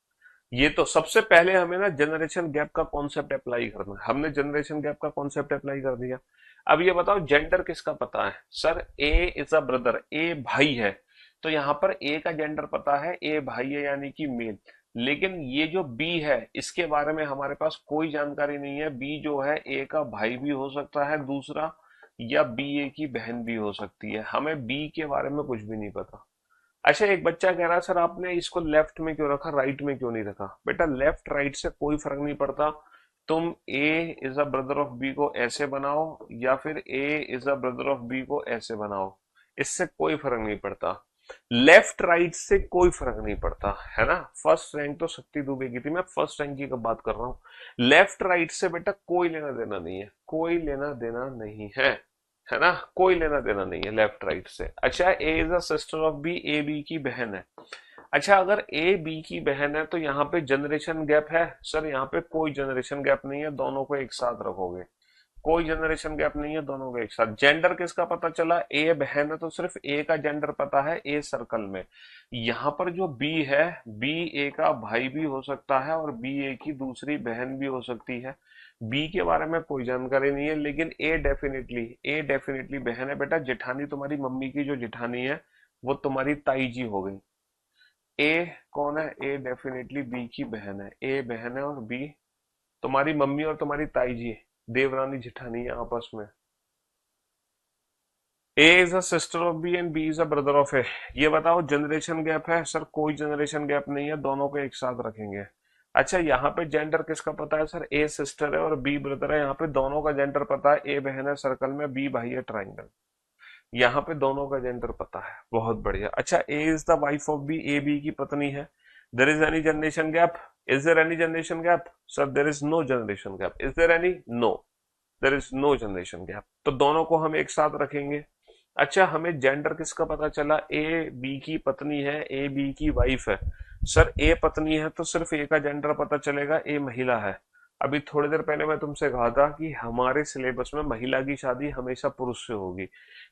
ये तो सबसे पहले हमें ना जनरेशन गैप का कॉन्सेप्ट अप्लाई करना है, हमने जनरेशन गैप का कॉन्सेप्ट अप्लाई कर दिया। अब ये बताओ जेंडर किसका पता है? Sir A is a brother, A भाई है, तो यहाँ पर ए का जेंडर पता है, ए भाई है यानी कि मेल। लेकिन ये जो बी है इसके बारे में हमारे पास कोई जानकारी नहीं है। बी जो है ए का भाई भी हो सकता है दूसरा, या बी ए की बहन भी हो सकती है, हमें बी के बारे में कुछ भी नहीं पता। अच्छा, एक बच्चा कह रहा है सर आपने इसको लेफ्ट में क्यों रखा, राइट में क्यों नहीं रखा? बेटा लेफ्ट राइट से कोई फर्क नहीं पड़ता। तुम A is a brother of B को ऐसे बनाओ या फिर A is a brother of B को ऐसे बनाओ, इससे कोई फर्क नहीं पड़ता। लेफ्ट राइट से कोई फर्क नहीं पड़ता, है ना। फर्स्ट रैंक तो शक्ति दुबे की थी, मैं फर्स्ट रैंक की बात कर रहा हूँ। लेफ्ट राइट से बेटा कोई लेना देना नहीं है, कोई लेना देना नहीं है ना, कोई लेना देना नहीं है लेफ्ट राइट से। अच्छा, A is a sister of B, A B की बहन है। अच्छा, अगर ए बी की बहन है तो यहाँ पे जनरेशन गैप है? सर यहाँ पे कोई जनरेशन गैप नहीं है, दोनों को एक साथ रखोगे। कोई जनरेशन गैप नहीं है, दोनों को एक साथ। जेंडर किसका पता चला? ए बहन है तो सिर्फ ए का जेंडर पता है ए सर्कल में। यहाँ पर जो बी है, बी ए का भाई भी हो सकता है और बी ए की दूसरी बहन भी हो सकती है। बी के बारे में कोई जानकारी नहीं है, लेकिन ए डेफिनेटली बहन है। बेटा जेठानी, तुम्हारी मम्मी की जो जेठानी है वो तुम्हारी ताई जी हो गई। ए कौन है? ए डेफिनेटली बी की बहन है, ए बहन है और बी तुम्हारी मम्मी और तुम्हारी ताई जी देवरानी जेठानी है आपस में। A is a sister of B and B is a brother of A. ये बताओ जनरेशन गैप है? सर कोई जनरेशन गैप नहीं है, दोनों को एक साथ रखेंगे। अच्छा, यहाँ पे जेंडर किसका पता है? सर ए सिस्टर है और बी ब्रदर है, यहाँ पे दोनों का जेंडर पता है। ए बहन है सर्कल में, बी भाई है ट्राइंगल, यहाँ पे दोनों का जेंडर पता है। बहुत बढ़िया। अच्छा, A is the wife of B, A B की पत्नी है। There is any generation gap? Is there any generation gap? Sir there is no generation gap. Is there any? No, there is no generation gap, तो दोनों को हम एक साथ रखेंगे। अच्छा, हमें जेंडर किसका पता चला? ए बी की पत्नी है, ए बी की वाइफ है। सर ए पत्नी है तो सिर्फ ए का जेंडर पता चलेगा, ए महिला है। अभी थोड़ी देर पहले मैं तुमसे कहा था कि हमारे सिलेबस में महिला की शादी हमेशा पुरुष से होगी।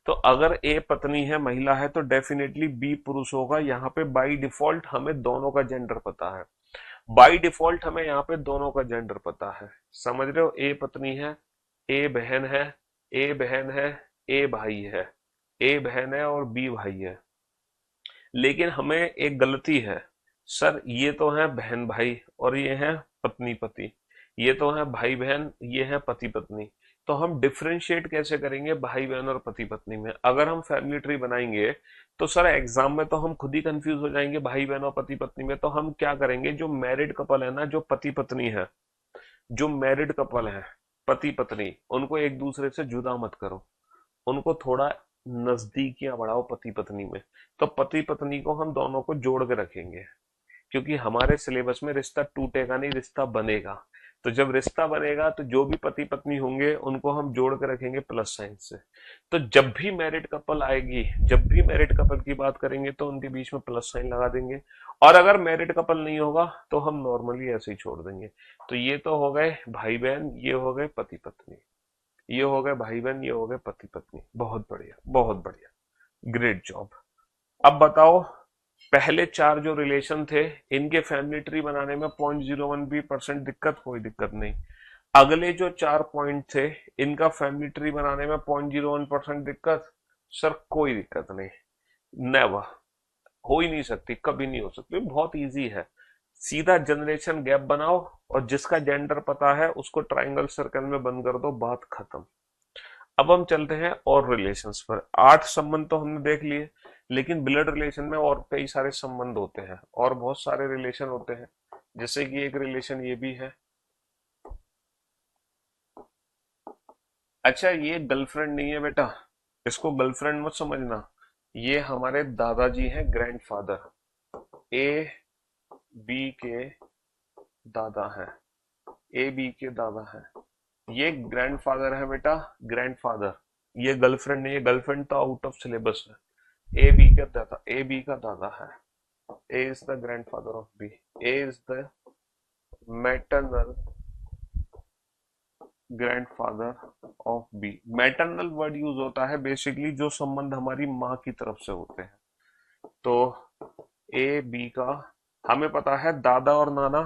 तो अगर ए पत्नी है, महिला है, तो डेफिनेटली बी पुरुष होगा। यहाँ पे बाय डिफॉल्ट हमें दोनों का जेंडर पता है, बाय डिफॉल्ट हमें यहाँ पे दोनों का जेंडर पता है। समझ रहे हो? ए पत्नी है, ए बहन है, ए बहन है, ए भाई है, ए बहन है और बी भाई है। लेकिन हमें एक गलती है, सर ये तो है बहन भाई और ये है पत्नी पति, ये तो है भाई बहन, ये है पति पत्नी। तो हम डिफरेंशिएट कैसे करेंगे भाई बहन और पति पत्नी में? अगर हम फैमिली ट्री बनाएंगे तो सर एग्जाम में तो हम खुद ही कंफ्यूज हो जाएंगे भाई बहन और पति पत्नी में। तो हम क्या करेंगे, जो मैरिड कपल है ना, जो पति पत्नी है, जो मैरिड कपल है पति पत्नी, उनको एक दूसरे से जुदा मत करो, उनको थोड़ा नजदीकियां बढ़ाओ पति पत्नी में। तो पति पत्नी को हम दोनों को जोड़ के रखेंगे, क्योंकि हमारे सिलेबस में रिश्ता टूटेगा नहीं, रिश्ता बनेगा। तो जब रिश्ता बनेगा तो जो भी पति पत्नी होंगे उनको हम जोड़ के रखेंगे प्लस साइन से। तो जब भी मैरिड कपल आएगी, जब भी मैरिड कपल की बात करेंगे तो उनके बीच में प्लस साइन लगा देंगे। और अगर मैरिड कपल नहीं होगा तो हम नॉर्मली ऐसे ही छोड़ देंगे। तो ये तो हो गए भाई बहन, ये हो गए पति पत्नी, ये हो गए भाई बहन, ये हो गए पति पत्नी। बहुत बढ़िया, बहुत बढ़िया, ग्रेट जॉब। अब बताओ पहले चार जो रिलेशन थे इनके फैमिली ट्री बनाने में 0.01 भी परसेंट दिक्कत, कोई दिक्कत नहीं। अगले जो चार पॉइंट थे इनका फैमिली ट्री बनाने में 0.01% दिक्कत, सर कोई दिक्कत नहीं, नेवर, हो ही नहीं सकती, कभी नहीं हो सकती, बहुत इजी है। सीधा जनरेशन गैप बनाओ और जिसका जेंडर पता है उसको ट्राइंगल सर्कल में बंद कर दो, बात खत्म। अब हम चलते हैं और रिलेशंस पर। 8 संबंध तो हमने देख लिए, लेकिन ब्लड रिलेशन में और कई सारे संबंध होते हैं और बहुत सारे रिलेशन होते हैं। जैसे कि एक रिलेशन ये भी है। अच्छा, ये गर्लफ्रेंड नहीं है बेटा, इसको गर्लफ्रेंड मत समझना। ये हमारे दादाजी हैं, ग्रैंडफादर, ए बी के दादा है, ए बी के दादा है। ये ग्रैंडफादर है बेटा, ग्रैंडफादर। ये गर्लफ्रेंड नहीं है, गर्लफ्रेंड तो आउट ऑफ सिलेबस है। ए बी का दादा, ए बी का दादा है। A is the grandfather of B, A is the maternal grandfather of B. Maternal word use होता है बेसिकली जो संबंध हमारी माँ की तरफ से होते हैं। तो ए बी का, हमें पता है दादा और नाना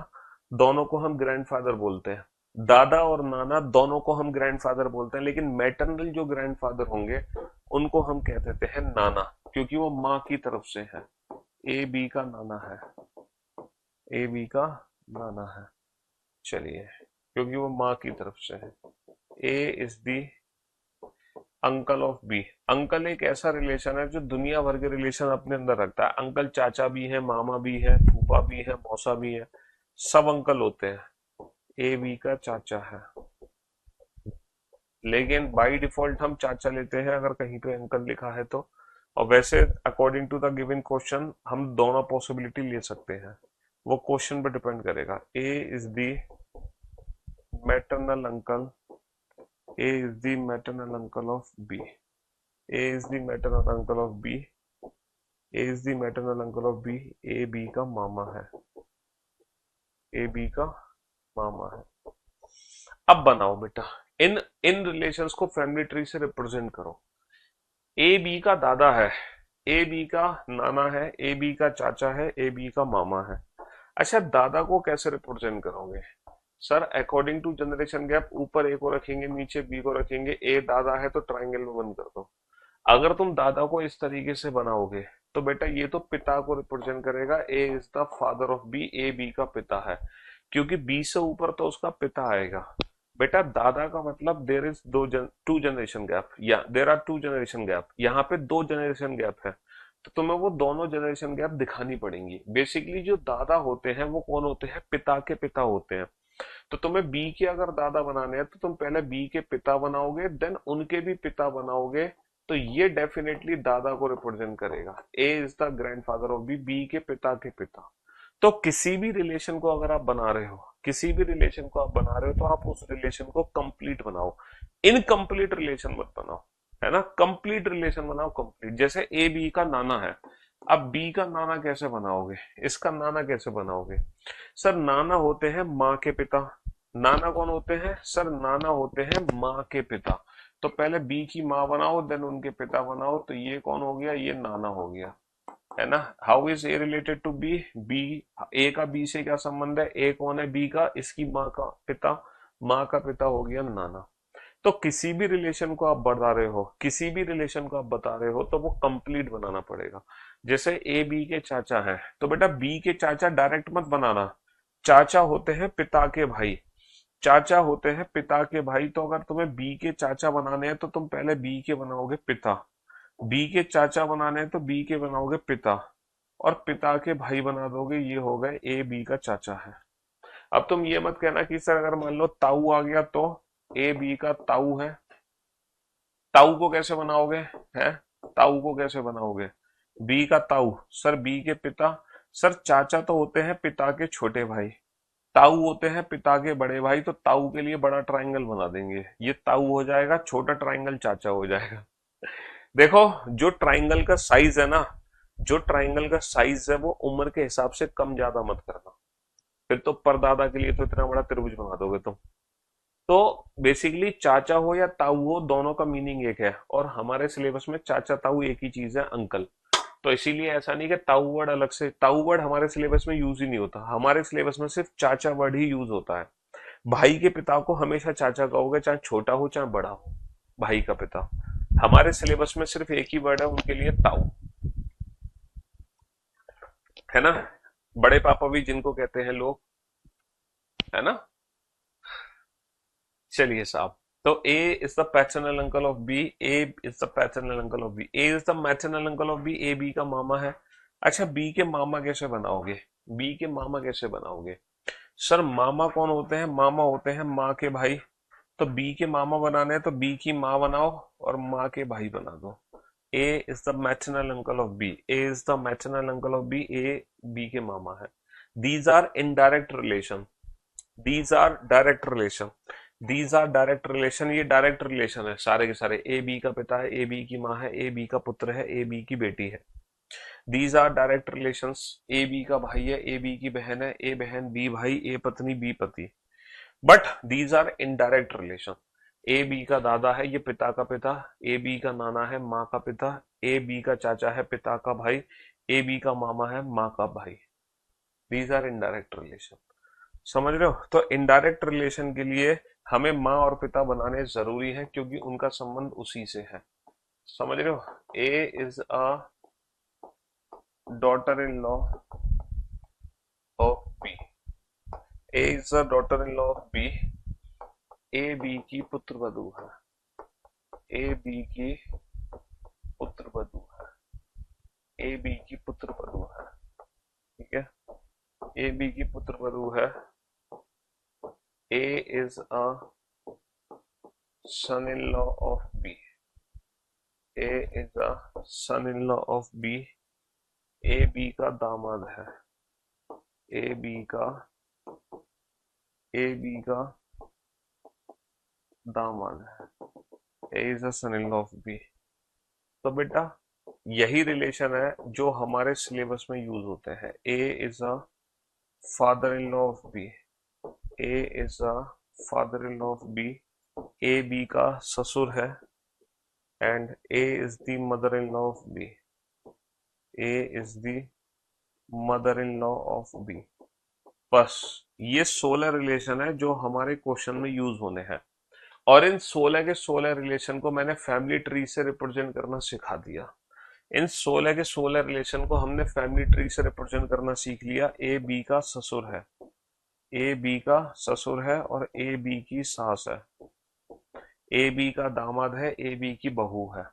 दोनों को हम ग्रैंडफादर बोलते हैं, दादा और नाना दोनों को हम ग्रैंडफादर बोलते हैं, लेकिन मैटरनल जो ग्रैंडफादर होंगे उनको हम कह देते हैं नाना, क्योंकि वो माँ की तरफ से है। ए बी का नाना है, ए बी का नाना है, चलिए, क्योंकि वो माँ की तरफ से है। A is the uncle of B. Uncle एक ऐसा रिलेशन है जो दुनिया भर के रिलेशन अपने अंदर रखता है। अंकल चाचा भी है, मामा भी है, फूफा भी है, मौसा भी है, सब अंकल होते हैं। ए बी का चाचा है, लेकिन बाय डिफॉल्ट हम चाचा लेते हैं अगर कहीं पे अंकल लिखा है तो। और वैसे according to the given question हम दोनों पॉसिबिलिटी ले सकते हैं, वो क्वेश्चन पर डिपेंड करेगा। A is the maternal uncle, A is the maternal uncle of B. A is the maternal uncle of B. A is the maternal uncle of B. A B का मामा है, A B का मामा है। अब बनाओ बेटा, इन इन रिलेशंस को फैमिली ट्री से रिप्रेजेंट करो। ए बी का दादा है, ए बी का नाना है, ए बी का चाचा है, ए बी का मामा है। अच्छा, दादा को कैसे रिप्रेजेंट करोगे? Sir according to generation gap ऊपर ए को रखेंगे, नीचे बी को रखेंगे। ए दादा है तो ट्राइंगल में बंद कर दो। अगर तुम दादा को इस तरीके से बनाओगे तो बेटा ये तो पिता को रिप्रेजेंट करेगा। A is the father of B, A B का पिता है, क्योंकि बी से ऊपर तो उसका पिता आएगा। बेटा दादा का मतलब there is two generation gap, या there are two generation gap, यहाँ पे 2 जनरेशन गैप है, तो तुम्हें वो दोनों जनरेशन गैप दिखानी पड़ेंगी। बेसिकली जो दादा होते हैं वो कौन होते हैं? पिता के पिता होते हैं। तो तुम्हें बी के अगर दादा बनाने हैं तो तुम पहले बी के पिता बनाओगे, देन उनके भी पिता बनाओगे, तो ये डेफिनेटली दादा को रिप्रेजेंट करेगा। A is the grandfather of B, B के पिता। तो किसी भी रिलेशन को अगर आप बना रहे हो, किसी भी रिलेशन को आप बना रहे हो, तो आप उस रिलेशन को कंप्लीट बनाओ, इनकम्प्लीट रिलेशन मत बनाओ, है ना। कंप्लीट रिलेशन बनाओ, कंप्लीट। जैसे ए बी का नाना है, अब बी का नाना कैसे बनाओगे, इसका नाना कैसे बनाओगे? सर नाना होते हैं माँ के पिता। नाना कौन होते हैं? सर नाना होते हैं माँ के पिता। तो पहले बी की माँ बनाओ, देन उनके पिता बनाओ, तो ये कौन हो गया? ये नाना हो गया, है ना। How is A related to B? B, A का बी से क्या संबंध है? ए कौन है? बी का, इसकी माँ का पिता, माँ का पिता हो गया नाना। तो किसी भी रिलेशन को आप बता रहे हो, किसी भी रिलेशन को आप बता रहे हो, तो वो कंप्लीट बनाना पड़ेगा। जैसे ए बी के चाचा है, तो बेटा बी के चाचा डायरेक्ट मत बनाना। चाचा होते हैं पिता के भाई, चाचा होते हैं पिता के भाई। तो अगर तुम्हें बी के चाचा बनाने हैं तो तुम पहले बी के बनाओगे पिता, बी के चाचा बनाने हैं तो बी के बनाओगे पिता, और पिता के भाई बना दोगे, ये हो गए ए बी का चाचा है। अब तुम ये मत कहना कि सर अगर मान लो ताऊ आ गया तो ए बी का ताऊ है, ताऊ को कैसे बनाओगे? है, ताऊ को कैसे बनाओगे? बी का ताऊ, सर बी के पिता। सर चाचा तो होते हैं पिता के छोटे भाई, ताऊ होते हैं पिता के बड़े भाई, तो ताऊ के लिए बड़ा ट्रायंगल बना देंगे, ये ताऊ हो जाएगा, छोटा ट्रायंगल चाचा हो जाएगा। देखो, जो ट्रायंगल का साइज है ना, जो ट्रायंगल का साइज है वो उम्र के हिसाब से कम ज्यादा मत करना, फिर तो परदादा के लिए तो इतना बड़ा त्रिभुज बना दोगे तुम। तो बेसिकली चाचा हो या ताऊ हो, दोनों का मीनिंग एक है, और हमारे सिलेबस में चाचा ताऊ एक ही चीज है, अंकल। तो इसीलिए ऐसा नहीं कि ताऊ वर्ड अलग से, ताऊ वर्ड हमारे सिलेबस में यूज ही नहीं होता, हमारे सिलेबस में सिर्फ चाचा वर्ड ही यूज होता है। भाई के पिता को हमेशा चाचा कहोगे, चाहे छोटा हो चाहे बड़ा हो, भाई का पिता। हमारे सिलेबस में सिर्फ एक ही वर्ड है उनके लिए, ताऊ, है ना। बड़े पापा भी जिनको कहते हैं लोग, है ना। चलिए साहब, तो A is the paternal uncle of B, A is the paternal uncle of B, A is the maternal uncle of B, A B का मामा है। अच्छा, बी के मामा कैसे बनाओगे, बी के मामा कैसे बनाओगे? सर मामा कौन होते हैं? मामा होते हैं माँ के भाई। तो बी के मामा बनाने हैं तो बी की माँ बनाओ और माँ के भाई बना दो। A is the maternal uncle of B, A is the maternal uncle of B, A B के मामा है। These are indirect relation, these are direct relation, these are direct relation, ये डायरेक्ट रिलेशन है सारे के सारे। ए बी का पिता है, ए बी की माँ है, ए बी का पुत्र है, ए बी की बेटी है। These are direct relations. A B का भाई है, ए बी की बहन है, ए बहन बी भाई, ए पत्नी बी पति। But these are indirect relation. A B का दादा है, ये पिता का पिता, ए बी का नाना है, माँ का पिता, ए बी का चाचा है, पिता का भाई, ए बी का मामा है, माँ का भाई। These are indirect relation. समझ रहे हो? तो इनडायरेक्ट रिलेशन के लिए हमें माँ और पिता बनाने जरूरी है क्योंकि उनका संबंध उसी से है। समझ रहे हो? A is a daughter in law of B, A is a daughter in law of B, A B की पुत्र वधू है, ए बी की पुत्र वधू है, ए बी की पुत्र वधू है। ठीक है, ए बी की पुत्र वधू है। A is a son in law of B, A is a son in law of B, A B का दामाद है, ए बी का, ए बी का दामाद है, A is a son in law of B. तो बेटा यही रिलेशन है जो हमारे सिलेबस में यूज होते हैं। A is a father in law of B, A is a father in law of B, A B का ससुर है, and A is the mother in law of B, A is the mother in law of B. बस ये 16 रिलेशन है जो हमारे क्वेश्चन में यूज होने हैं, और इन 16 के 16 रिलेशन को मैंने फैमिली ट्री से रिप्रेजेंट करना सिखा दिया। इन 16 के 16 रिलेशन को हमने फैमिली ट्री से रिप्रेजेंट करना सीख लिया। ए बी का ससुर है, ए बी का ससुर है और ए बी की सास है, ए बी का दामाद है, ए बी की बहू है।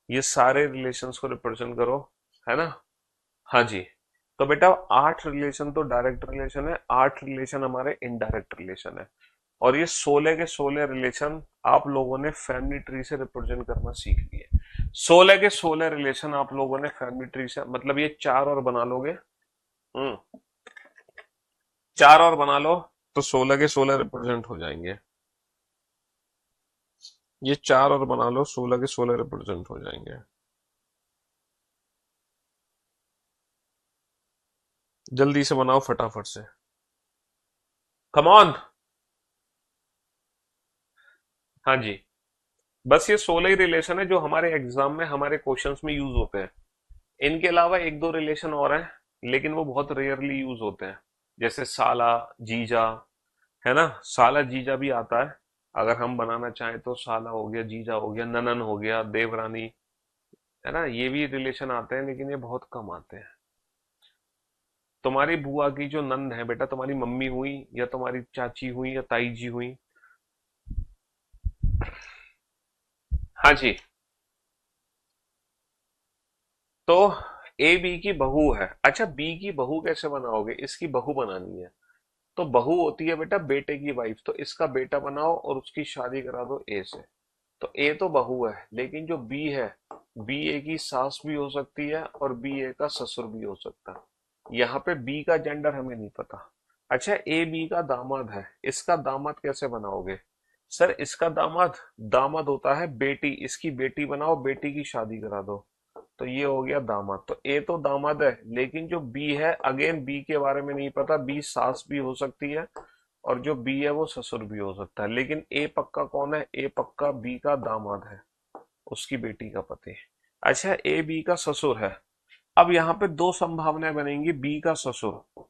ये सारे रिलेशंस को रिप्रेजेंट करो, है ना। हाँ जी। तो बेटा 8 रिलेशन तो डायरेक्ट रिलेशन है, 8 रिलेशन हमारे इनडायरेक्ट रिलेशन है, और ये 16 के 16 रिलेशन आप लोगों ने फैमिली ट्री से रिप्रेजेंट करना सीख लिए। 16 के 16 रिलेशन आप लोगों ने फैमिली ट्री से, मतलब ये 4 और बना लोगे, 4 और बना लो तो 16 के 16 रिप्रेजेंट हो जाएंगे। ये 4 और बना लो, 16 के 16 रिप्रेजेंट हो जाएंगे। जल्दी से बनाओ फटाफट से, कम ऑन। हाँ जी, बस ये 16 ही रिलेशन है जो हमारे एग्जाम में हमारे क्वेश्चंस में यूज होते हैं। इनके अलावा एक दो रिलेशन और हैं, लेकिन वो बहुत रेयरली यूज होते हैं, जैसे साला, जीजा, है ना। साला जीजा भी आता है, अगर हम बनाना चाहें तो साला हो गया, जीजा हो गया, ननन हो गया, देवरानी, है ना। ये भी रिलेशन आते हैं लेकिन ये बहुत कम आते हैं। तुम्हारी बुआ की जो नंद है बेटा, तुम्हारी मम्मी हुई या तुम्हारी चाची हुई या ताई जी हुई। हाँ जी। तो ए बी की बहू है। अच्छा, बी की बहू कैसे बनाओगे? इसकी बहू बनानी है तो बहू होती है बेटा बेटे की वाइफ, तो इसका बेटा बनाओ और उसकी शादी करा दो ए से। तो ए तो बहू है, लेकिन जो बी है, बी ए की सास भी हो सकती है और बी ए का ससुर भी हो सकता है। यहाँ पे बी का जेंडर हमें नहीं पता। अच्छा, ए बी का दामाद है, इसका दामाद कैसे बनाओगे? सर इसका दामाद, दामाद होता है बेटी, इसकी बेटी बनाओ, बेटी की शादी करा दो, तो ये हो गया दामाद। तो ए तो दामाद है, लेकिन जो बी है, अगेन बी के बारे में नहीं पता, बी सास भी हो सकती है और जो बी है वो ससुर भी हो सकता है, लेकिन ए पक्का कौन है? ए पक्का बी का दामाद है, उसकी बेटी का पति। अच्छा, ए बी का ससुर है, अब यहाँ पे दो संभावनाएं बनेंगी बी का ससुर।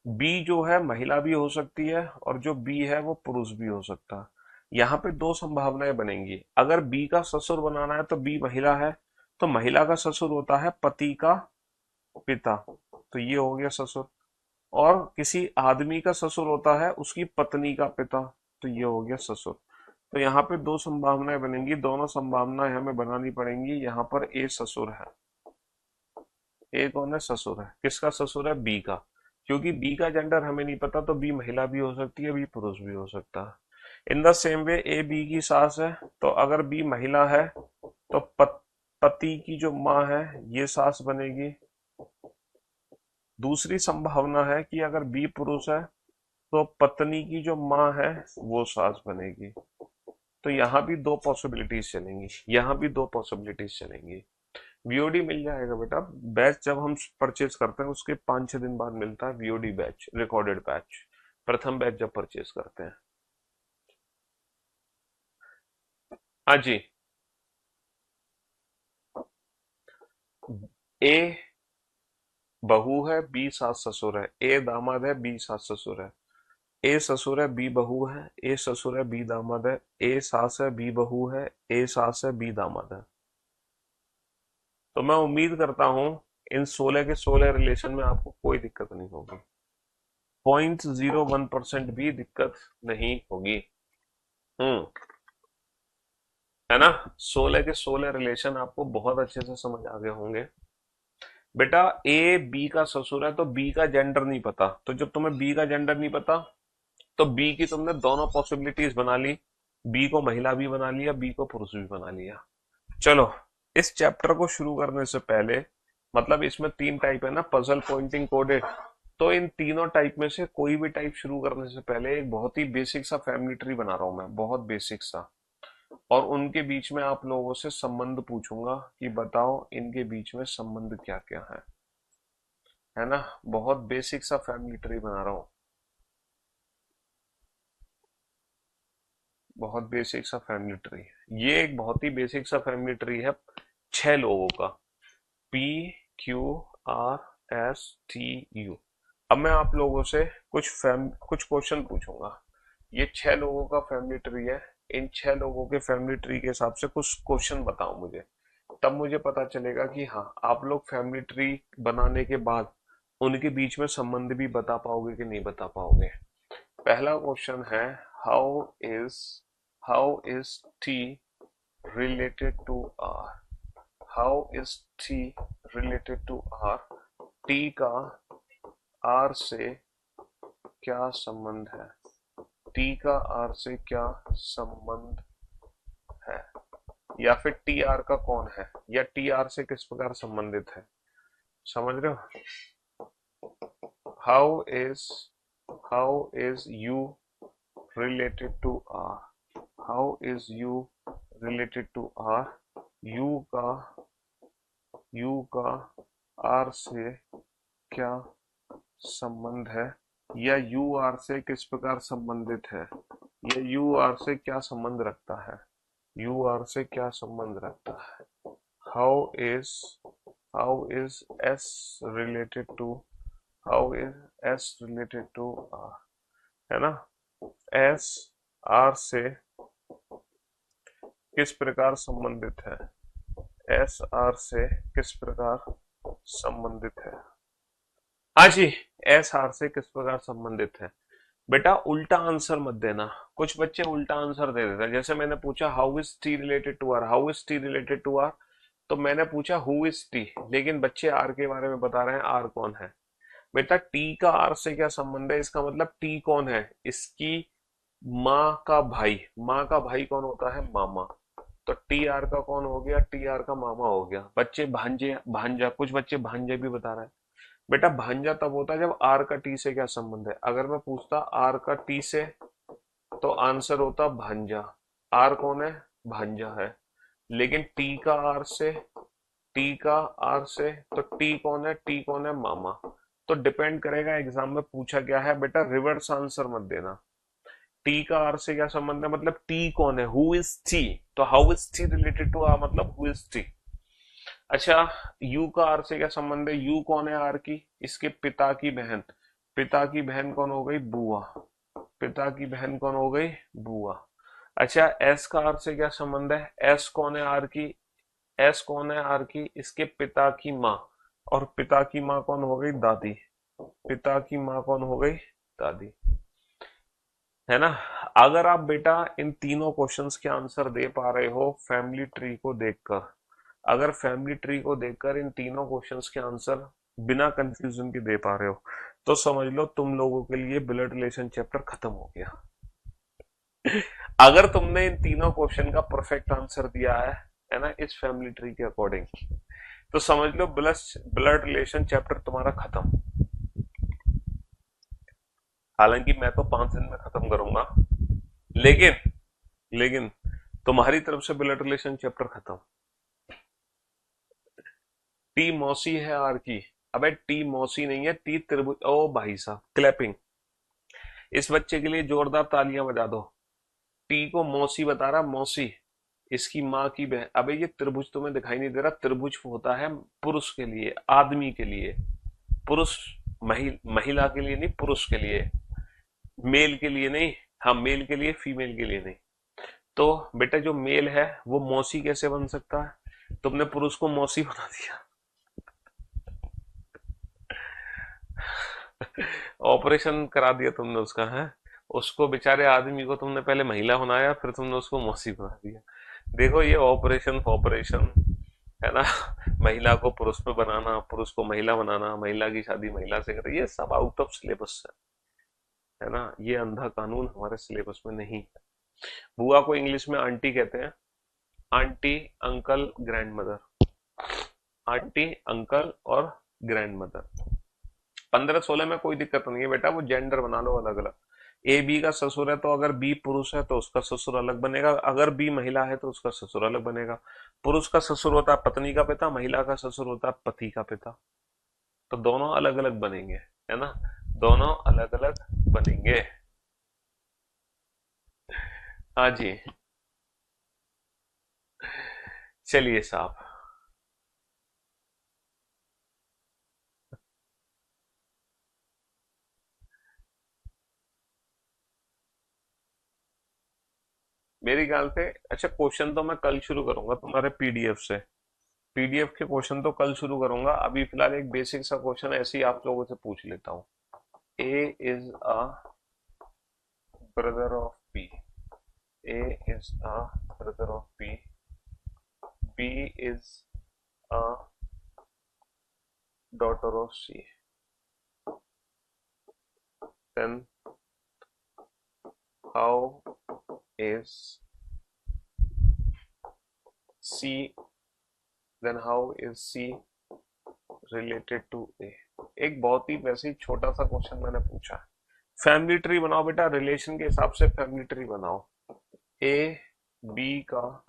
बी जो है महिला भी हो सकती है और जो बी है वो पुरुष भी हो सकता है। यहाँ पे दो संभावनाएं बनेंगी। अगर बी का ससुर बनाना है तो बी महिला है, तो महिला का ससुर होता है पति का पिता, तो ये हो गया ससुर। और किसी आदमी का ससुर होता है उसकी पत्नी का पिता, तो ये हो गया ससुर। तो यहाँ पे दो संभावनाएं बनेंगी, दोनों संभावनाएं हमें बनानी पड़ेंगी। यहाँ पर ए ससुर है, ए कौन है? ससुर है। किसका ससुर है? बी का। क्योंकि बी का जेंडर हमें नहीं पता तो बी महिला भी हो सकती है, बी पुरुष भी हो सकता है। In the same way A B की सास है, तो अगर बी महिला है तो पति की जो माँ है ये सास बनेगी। दूसरी संभावना है कि अगर बी पुरुष है तो पत्नी की जो माँ है वो सास बनेगी। तो यहाँ भी दो पॉसिबिलिटीज चलेंगी, यहाँ भी दो पॉसिबिलिटीज चलेंगी। वीओडी मिल जाएगा बेटा। बैच जब हम परचेज करते हैं उसके 5-6 दिन बाद मिलता है वीओडी बैच, रिकॉर्डेड बैच, प्रथम बैच जब परचेज करते हैं। हाँ जी। ए बहू है, बी सास ससुर है। ए दामाद है, बी सास ससुर है। ए ससुर है, बी बहू है। ए ससुर है, बी दामाद है। ए सास है, बी बहू है। ए सास है, बी दामाद है। तो मैं उम्मीद करता हूं इन 16 के 16 रिलेशन में आपको कोई दिक्कत नहीं होगी। 0.01% भी दिक्कत नहीं होगी। है ना? 16 के 16 रिलेशन आपको बहुत अच्छे से समझ आ गए होंगे। बेटा ए बी का ससुर है तो बी का जेंडर नहीं पता, तो जब तुम्हें बी का जेंडर नहीं पता तो बी की तुमने दोनों पॉसिबिलिटीज बना ली, बी को महिला भी बना लिया, बी को पुरुष भी बना लिया। चलो इस चैप्टर को शुरू करने से पहले, मतलब इसमें 3 टाइप है ना, पजल, पॉइंटिंग, कोडेड, तो इन तीनों टाइप में से कोई भी टाइप शुरू करने से पहले एक बहुत ही बेसिक सा फैमिली ट्री बना रहा हूं मैं, बहुत बेसिक सा। और उनके बीच में आप लोगों से संबंध पूछूंगा कि बताओ इनके बीच में संबंध क्या क्या है ना? बहुत बेसिक सा फैमिली ट्री बना रहा हूं, बहुत बेसिक सा फैमिली ट्री। ये एक बहुत ही बेसिक सा फैमिली ट्री है 6 लोगों का, P Q R S T U. अब मैं आप लोगों से कुछ क्वेश्चन पूछूंगा। ये 6 लोगों का फैमिली ट्री है। इन 6 लोगों के फैमिली ट्री के हिसाब से कुछ क्वेश्चन बताओ मुझे, तब मुझे पता चलेगा कि हाँ आप लोग फैमिली ट्री बनाने के बाद उनके बीच में संबंध भी बता पाओगे कि नहीं बता पाओगे। पहला क्वेश्चन है, how is how is T related to R? How is T related to R? T का आर से क्या संबंध है? टी का आर से क्या संबंध है? या फिर टी आर का कौन है, या टी आर से किस प्रकार संबंधित है? समझ रहे हो? How is U related to R? How is U related to R? U का आर से क्या संबंध है, या यू आर से किस प्रकार संबंधित है, या यू आर से क्या संबंध रखता है? यू आर से क्या संबंध रखता है? How is S related to R? है ना? एस आर से किस प्रकार संबंधित है? एस आर से किस प्रकार संबंधित है? हाँ जी, एस आर से किस प्रकार संबंधित है। बेटा उल्टा आंसर मत देना, कुछ बच्चे उल्टा आंसर दे देते हैं। जैसे मैंने पूछा how is T related to R, how is T related to R, तो मैंने पूछा हु इज टी, लेकिन बच्चे आर के बारे में बता रहे हैं आर कौन है। बेटा टी का आर से क्या संबंध है, इसका मतलब टी कौन है? इसकी माँ का भाई। माँ का भाई कौन होता है? मामा। तो टी आर का कौन हो गया? टी आर का मामा हो गया। बच्चे भांजे भांजा, कुछ बच्चे भांजे भी बता रहे हैं। बेटा भांजा तब होता है जब आर का टी से क्या संबंध है। अगर मैं पूछता आर का टी से तो आंसर होता भांजा। आर कौन है? भांजा है। लेकिन टी का आर से तो टी कौन है? टी कौन है? मामा। तो डिपेंड करेगा एग्जाम में पूछा क्या है। बेटा रिवर्स आंसर मत देना। टी का आर से क्या संबंध है, मतलब टी कौन है, हु इज टी। तो how is T related to R मतलब हु इज टी। अच्छा, यू का आर से क्या संबंध है? यू कौन है आर की? इसके पिता की बहन। पिता की बहन कौन हो गई? बुआ। पिता की बहन कौन हो गई? बुआ। अच्छा, एस का आर से क्या संबंध है? एस कौन है आर की? एस कौन है आर की? इसके पिता की माँ। और पिता की माँ कौन हो गई? दादी। पिता की माँ कौन हो गई? दादी। है ना? अगर आप बेटा इन तीनों क्वेश्चंस के आंसर दे पा रहे हो फैमिली ट्री को देखकर, अगर फैमिली ट्री को देखकर इन तीनों क्वेश्चंस के आंसर बिना कंफ्यूजन के दे पा रहे हो, तो समझ लो तुम लोगों के लिए ब्लड रिलेशन चैप्टर खत्म हो गया। अगर तुमने इन तीनों क्वेश्चन का परफेक्ट आंसर दिया है ना, इस फैमिली ट्री के अकॉर्डिंग, तो समझ लो ब्लड रिलेशन चैप्टर तुम्हारा खत्म। हालांकि मैं तो 5 दिन में खत्म करूंगा, लेकिन लेकिन तुम्हारी तरफ से ब्लड रिलेशन चैप्टर खत्म। टी मौसी है आर की। अबे टी मौसी नहीं है, टी त्रिभुज। ओ भाई साहब, क्लैपिंग। इस बच्चे के लिए जोरदार तालियां बजा दो। टी को मौसी बता रहा, मौसी इसकी माँ की बहन। अबे ये त्रिभुज तुम्हें दिखाई नहीं दे रहा? त्रिभुज होता है पुरुष के लिए, आदमी के लिए। पुरुष, महिला के लिए नहीं, पुरुष के लिए। मेल के लिए नहीं। हाँ, मेल के लिए, फीमेल के लिए नहीं। तो बेटा जो मेल है वो मौसी कैसे बन सकता है? तुमने पुरुष को मौसी बना दिया। ऑपरेशन करा दिया तुमने उसका, है? उसको बेचारे आदमी को तुमने पहले महिला बनाया, फिर तुमने उसको मौसी बना दिया। देखो ये ऑपरेशन ऑपरेशन, है ना? महिला को पुरुष पे बनाना, पुरुष को महिला बनाना, महिला की शादी महिला से कर, ये सब आउट ऑफ सिलेबस है ना? ये अंधा कानून हमारे सिलेबस में नहीं है। बुआ को इंग्लिश में आंटी कहते हैं। Aunty, uncle, grand mother. Aunty, uncle और ग्रैंड मदर। 15-16 में कोई दिक्कत नहीं है बेटा, वो जेंडर बना लो अलग अलग। ए बी का ससुर है, तो अगर बी पुरुष है तो उसका ससुर अलग बनेगा, अगर बी महिला है तो उसका ससुर अलग बनेगा। पुरुष का ससुर होता है पत्नी का पिता, महिला का ससुर होता है पति का पिता। तो दोनों अलग अलग बनेंगे, है ना? दोनों अलग अलग बनेंगे। हाँ जी। चलिए साहब। मेरी ख्याल से, अच्छा क्वेश्चन तो मैं कल शुरू करूंगा तुम्हारे पीडीएफ से। पीडीएफ के क्वेश्चन तो कल शुरू करूंगा, अभी फिलहाल एक बेसिक सा क्वेश्चन ऐसे ही आप लोगों से पूछ लेता हूँ। A is a brother of B. A is a brother of B. B is a daughter of C. Then how is C then how is C related to A. एक बहुत ही वैसे ही छोटा सा क्वेश्चन मैंने पूछा है। फैमिली ट्री बनाओ बेटा, रिलेशन के हिसाब से फैमिली ट्री बनाओ। ए बी का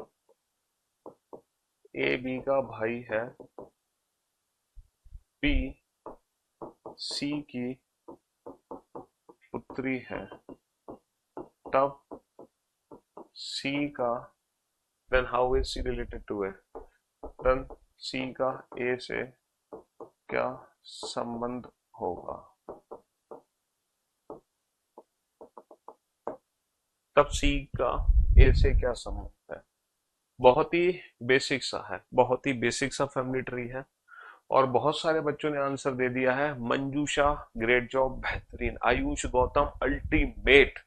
ए बी का भाई है, बी सी की पुत्री है, तब सी का, then how is C related to A, then C का ए से क्या संबंध होगा? तब सी का ए से क्या संबंध है? बहुत ही बेसिक सा है, बहुत ही बेसिक सा फैमिली ट्री है। और बहुत सारे बच्चों ने आंसर दे दिया है। मंजूषा ग्रेट जॉब, बेहतरीन। Ayush Gautam ultimate,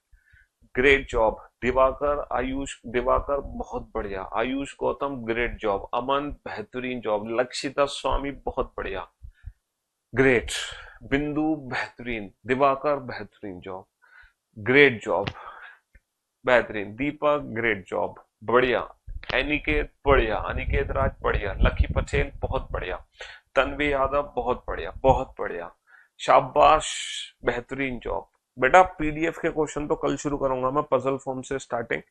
great job. Diwakar, Ayush Diwakar बहुत बढ़िया। Ayush Gautam great job. अमन बेहतरीन जॉब। लक्षिता स्वामी बहुत बढ़िया, ग्रेट। बिंदु बेहतरीन। दिवाकर बेहतरीन जॉब, ग्रेट जॉब, बेहतरीन। दीपक ग्रेट जॉब, बढ़िया। अनिकेत बढ़िया, अनिकेत राज बढ़िया। लकी पटेल बहुत बढ़िया। तन्वी यादव बहुत बढ़िया, बहुत बढ़िया। शाबाश, बेहतरीन जॉब। बेटा पीडीएफ के क्वेश्चन तो कल शुरू करूंगा मैं, पजल फॉर्म से स्टार्टिंग,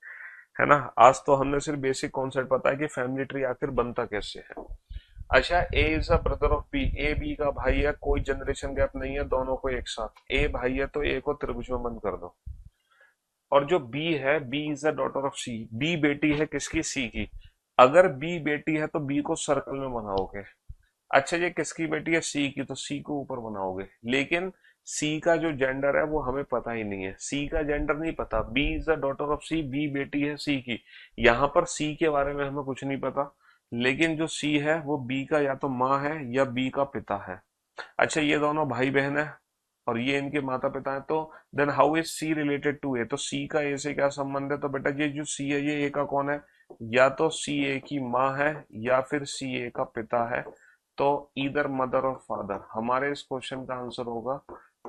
है ना? आज तो हमने सिर्फ बेसिक कॉन्सेप्ट पता है कि फैमिली ट्री आखिर बनता कैसे है। अच्छा, A is a brother of B. A B का भाई है, कोई जनरेशन गैप नहीं है, दोनों को एक साथ। ए भाई है तो ए को त्रिभुज में बंद कर दो। और जो बी है, B is the daughter of C. B बेटी है किसकी? सी की। अगर बी बेटी है तो बी को सर्कल में बनाओगे। अच्छा ये किसकी बेटी है, सी की, तो सी को ऊपर बनाओगे। लेकिन सी का जो जेंडर है वो हमें पता ही नहीं है, सी का जेंडर नहीं पता। B is the daughter of C, B बेटी है सी की। यहाँ पर सी के बारे में हमें कुछ नहीं पता, लेकिन जो सी है वो बी का या तो माँ है या बी का पिता है। अच्छा ये दोनों भाई बहन है और ये इनके माता पिता है, तो then how is C related to A, तो सी का ए से क्या संबंध है। तो बेटा ये जो सी है ये ए का कौन है, या तो सी ए की माँ है या फिर सी ए का पिता है। तो ईदर मदर और फादर, हमारे इस क्वेश्चन का आंसर होगा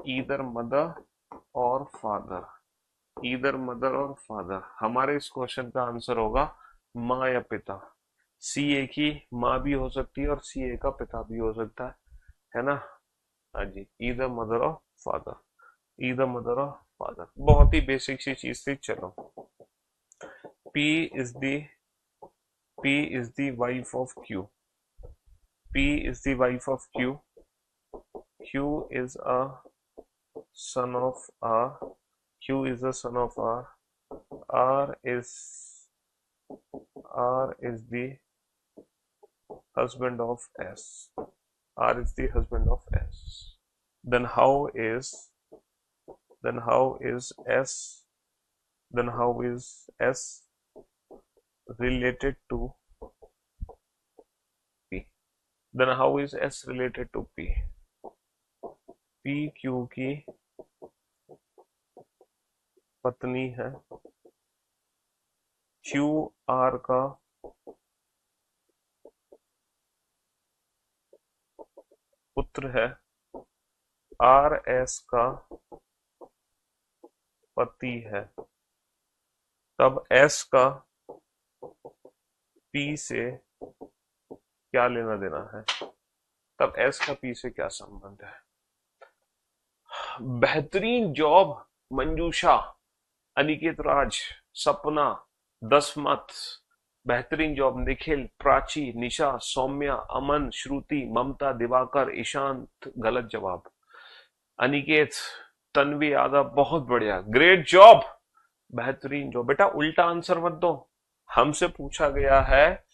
either mother or father. Either mother or father, हमारे इस क्वेश्चन का आंसर होगा माँ या पिता। सी ए की माँ भी हो सकती है और सी ए का पिता भी हो सकता है ना। हाँ जी, either mother or father, either mother or father, बहुत ही बेसिक सी चीज थी। चलो, P is the P is the wife of Q. P is the wife of Q. Q is a son of R. Q is the son of R. R is the husband of S. R is the husband of S. Then how is then how is S then how is S related to P? Then how is S related to P? P Q की पत्नी है, Q R का पुत्र है, R S का पति है। तब S का P से क्या लेना देना है, तब S का P से क्या संबंध है। बेहतरीन जॉब मंजूषा, अनिकेत राज, सपना, दसमत, बेहतरीन जॉब निखिल, प्राची, निशा, सौम्या, अमन, श्रुति, ममता, दिवाकर, ईशांत, गलत जवाब। अनिकेत, तन्वी, यादव, बहुत बढ़िया, ग्रेट जॉब, बेहतरीन जॉब। बेटा उल्टा आंसर मत दो, हमसे पूछा गया है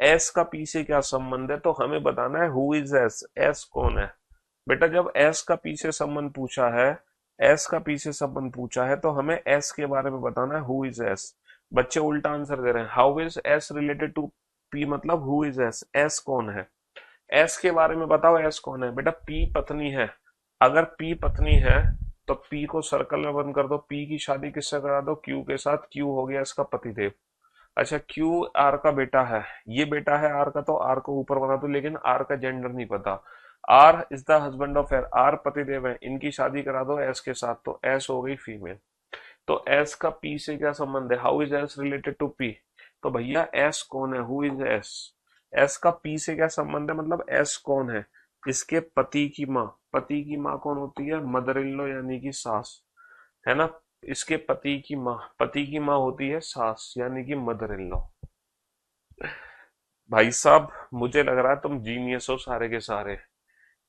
एस का पी से क्या संबंध है, तो हमें बताना है हु इज एस, एस कौन है। बेटा जब एस का पी से संबंध पूछा है, एस का पी से संबंध पूछा है, तो हमें एस के बारे में बताना है हु इज एस। बच्चे उल्टा आंसर दे रहे हैं, how is S related to P, मतलब हु इज एस, एस कौन है। एस के बारे में बताओ, एस कौन है। बेटा पी पत्नी है, अगर पी पत्नी है तो पी को सर्कल में बंद कर दो, पी की शादी किससे करा दो, क्यू के साथ, क्यू हो गया इसका पतिदेव। अच्छा क्यू आर का बेटा है, ये बेटा है आर का, तो आर को ऊपर बना दो, लेकिन आर का जेंडर नहीं पता। R is the husband of uh, R पतिदेव है, इनकी शादी करा दो एस के साथ, तो एस हो गई फीमेल। तो एस का पी से क्या संबंध है, how is S related to P, तो भैया एस कौन है, हु इज एस। एस का पी से क्या संबंध है, मतलब एस कौन है, इसके पति की माँ। पति की माँ कौन होती है, मदर इन लॉ यानी कि सास, है ना। इसके पति की माँ, पति की माँ होती है सास यानी कि मदर इन लॉ। भाई साहब मुझे लग रहा है तुम जीनियस हो सारे के सारे,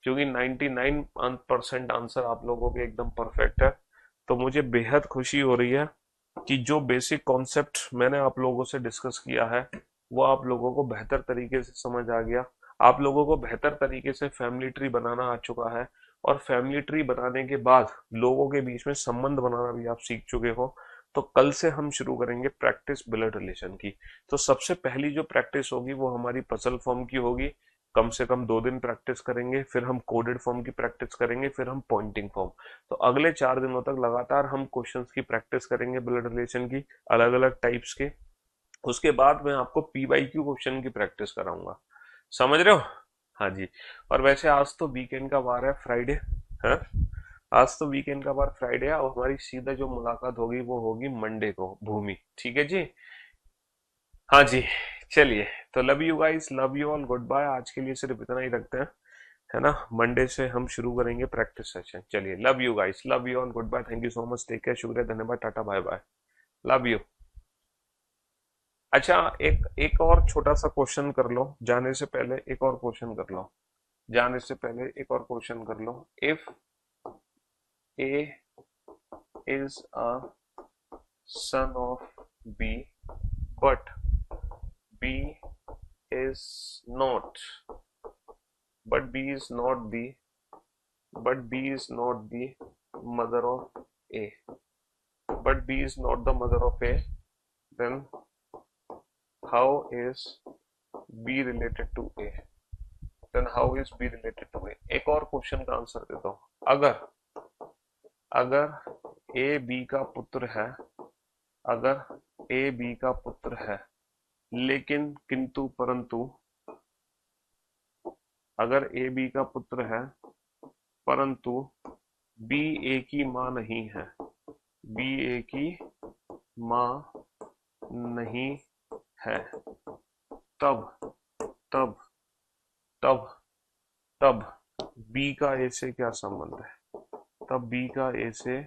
क्योंकि 99% आंसर आप लोगों के एकदम परफेक्ट है। तो मुझे बेहद खुशी हो रही है कि जो बेसिक कॉन्सेप्ट मैंने आप लोगों से डिस्कस किया है वो आप लोगों को बेहतर तरीके से समझ आ गया। आप लोगों को बेहतर तरीके से फैमिली ट्री बनाना आ चुका है, और फैमिली ट्री बनाने के बाद लोगों के बीच में संबंध बनाना भी आप सीख चुके हो। तो कल से हम शुरू करेंगे प्रैक्टिस ब्लड रिलेशन की। तो सबसे पहली जो प्रैक्टिस होगी वो हमारी पजल फॉर्म की होगी, कम से कम 2 दिन प्रैक्टिस करेंगे, फिर हम कोडेड फॉर्म की प्रैक्टिस करेंगे, फिर हम पॉइंटिंग फॉर्म। तो अगले 4 दिनों तक लगातार हम क्वेश्चंस की प्रैक्टिस करेंगे ब्लड रिलेशन की, अलग अलग टाइप्स के। उसके बाद मैं आपको पी बाई क्यू क्वेश्चन की प्रैक्टिस कराऊंगा, समझ रहे हो। हाँ जी। और वैसे आज तो वीकेंड का वार है, फ्राइडे है, आज तो वीकेंड का बार फ्राइडे है, और हमारी सीधा जो मुलाकात होगी वो होगी मंडे को, भूमि, ठीक है जी। हाँ जी। चलिए, तो love you guys, love you all, goodbye. आज के लिए सिर्फ इतना ही रखते हैं, है ना। मंडे से हम शुरू करेंगे प्रैक्टिस सेशन। चलिए, love you guys, love you all, goodbye, thank you so much, take care, शुक्रिया, धन्यवाद, tata, bye bye, love you. अच्छा एक एक और छोटा सा क्वेश्चन कर लो जाने से पहले, एक और क्वेश्चन कर लो जाने से पहले, एक और क्वेश्चन कर लो। If A is a son of B but B is not but B is not the mother of A, but B is not the mother of A, then how is B related to A? Then how is B related to A? एक और क्वेश्चन का आंसर देता हूं। अगर A B का पुत्र है, अगर A B का पुत्र है, लेकिन किंतु परंतु, अगर A B का पुत्र है परंतु B A की मां नहीं है, B A की मां नहीं है, तब तब तब तब B का A से क्या संबंध है? तब B का A से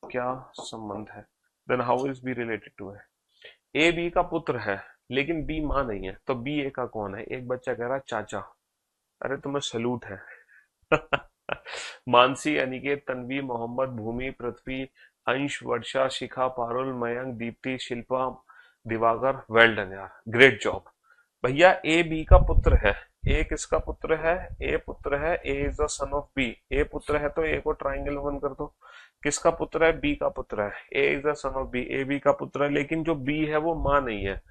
क्या संबंध है? Then how is B related to A? A B का पुत्र है लेकिन B मां नहीं है, तो B A का कौन है? एक बच्चा कह रहा चाचा। अरे तुम्हें सैल्यूट है। मानसी, अनिकेत, तन्वी, मोहम्मद, भूमि, पृथ्वी, अंश, वर्षा, शिखा, पारुल, मयंक, दीप्ति, शिल्पा, दिवाकर, वेल डन यार, ग्रेट जॉब। भैया ए बी का पुत्र है। ए किसका पुत्र है? ए पुत्र है, A is the son of B. A पुत्र है तो ए को ट्राइंगल वन कर दो। किसका पुत्र है? बी का पुत्र है। A is the son of B, A B का पुत्र है, लेकिन जो बी है वो मां नहीं है।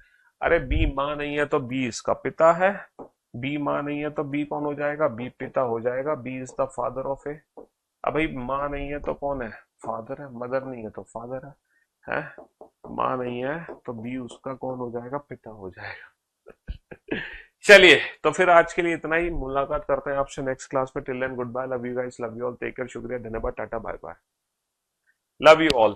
अरे बी मां नहीं है तो बी इसका पिता है। बी मां नहीं है तो बी कौन हो जाएगा? बी पिता हो जाएगा। B is the father of A. अब भाई मां नहीं है तो कौन है? फादर है। मदर नहीं है तो फादर है? मां नहीं है तो बी उसका कौन हो जाएगा? पिता हो जाएगा। चलिए, तो फिर आज के लिए इतना ही। मुलाकात करते हैं आपसे नेक्स्ट क्लास में। Till then goodbye, love you guys, love you all, take care, शुक्रिया, धन्यवाद, tata, bye bye, love you all.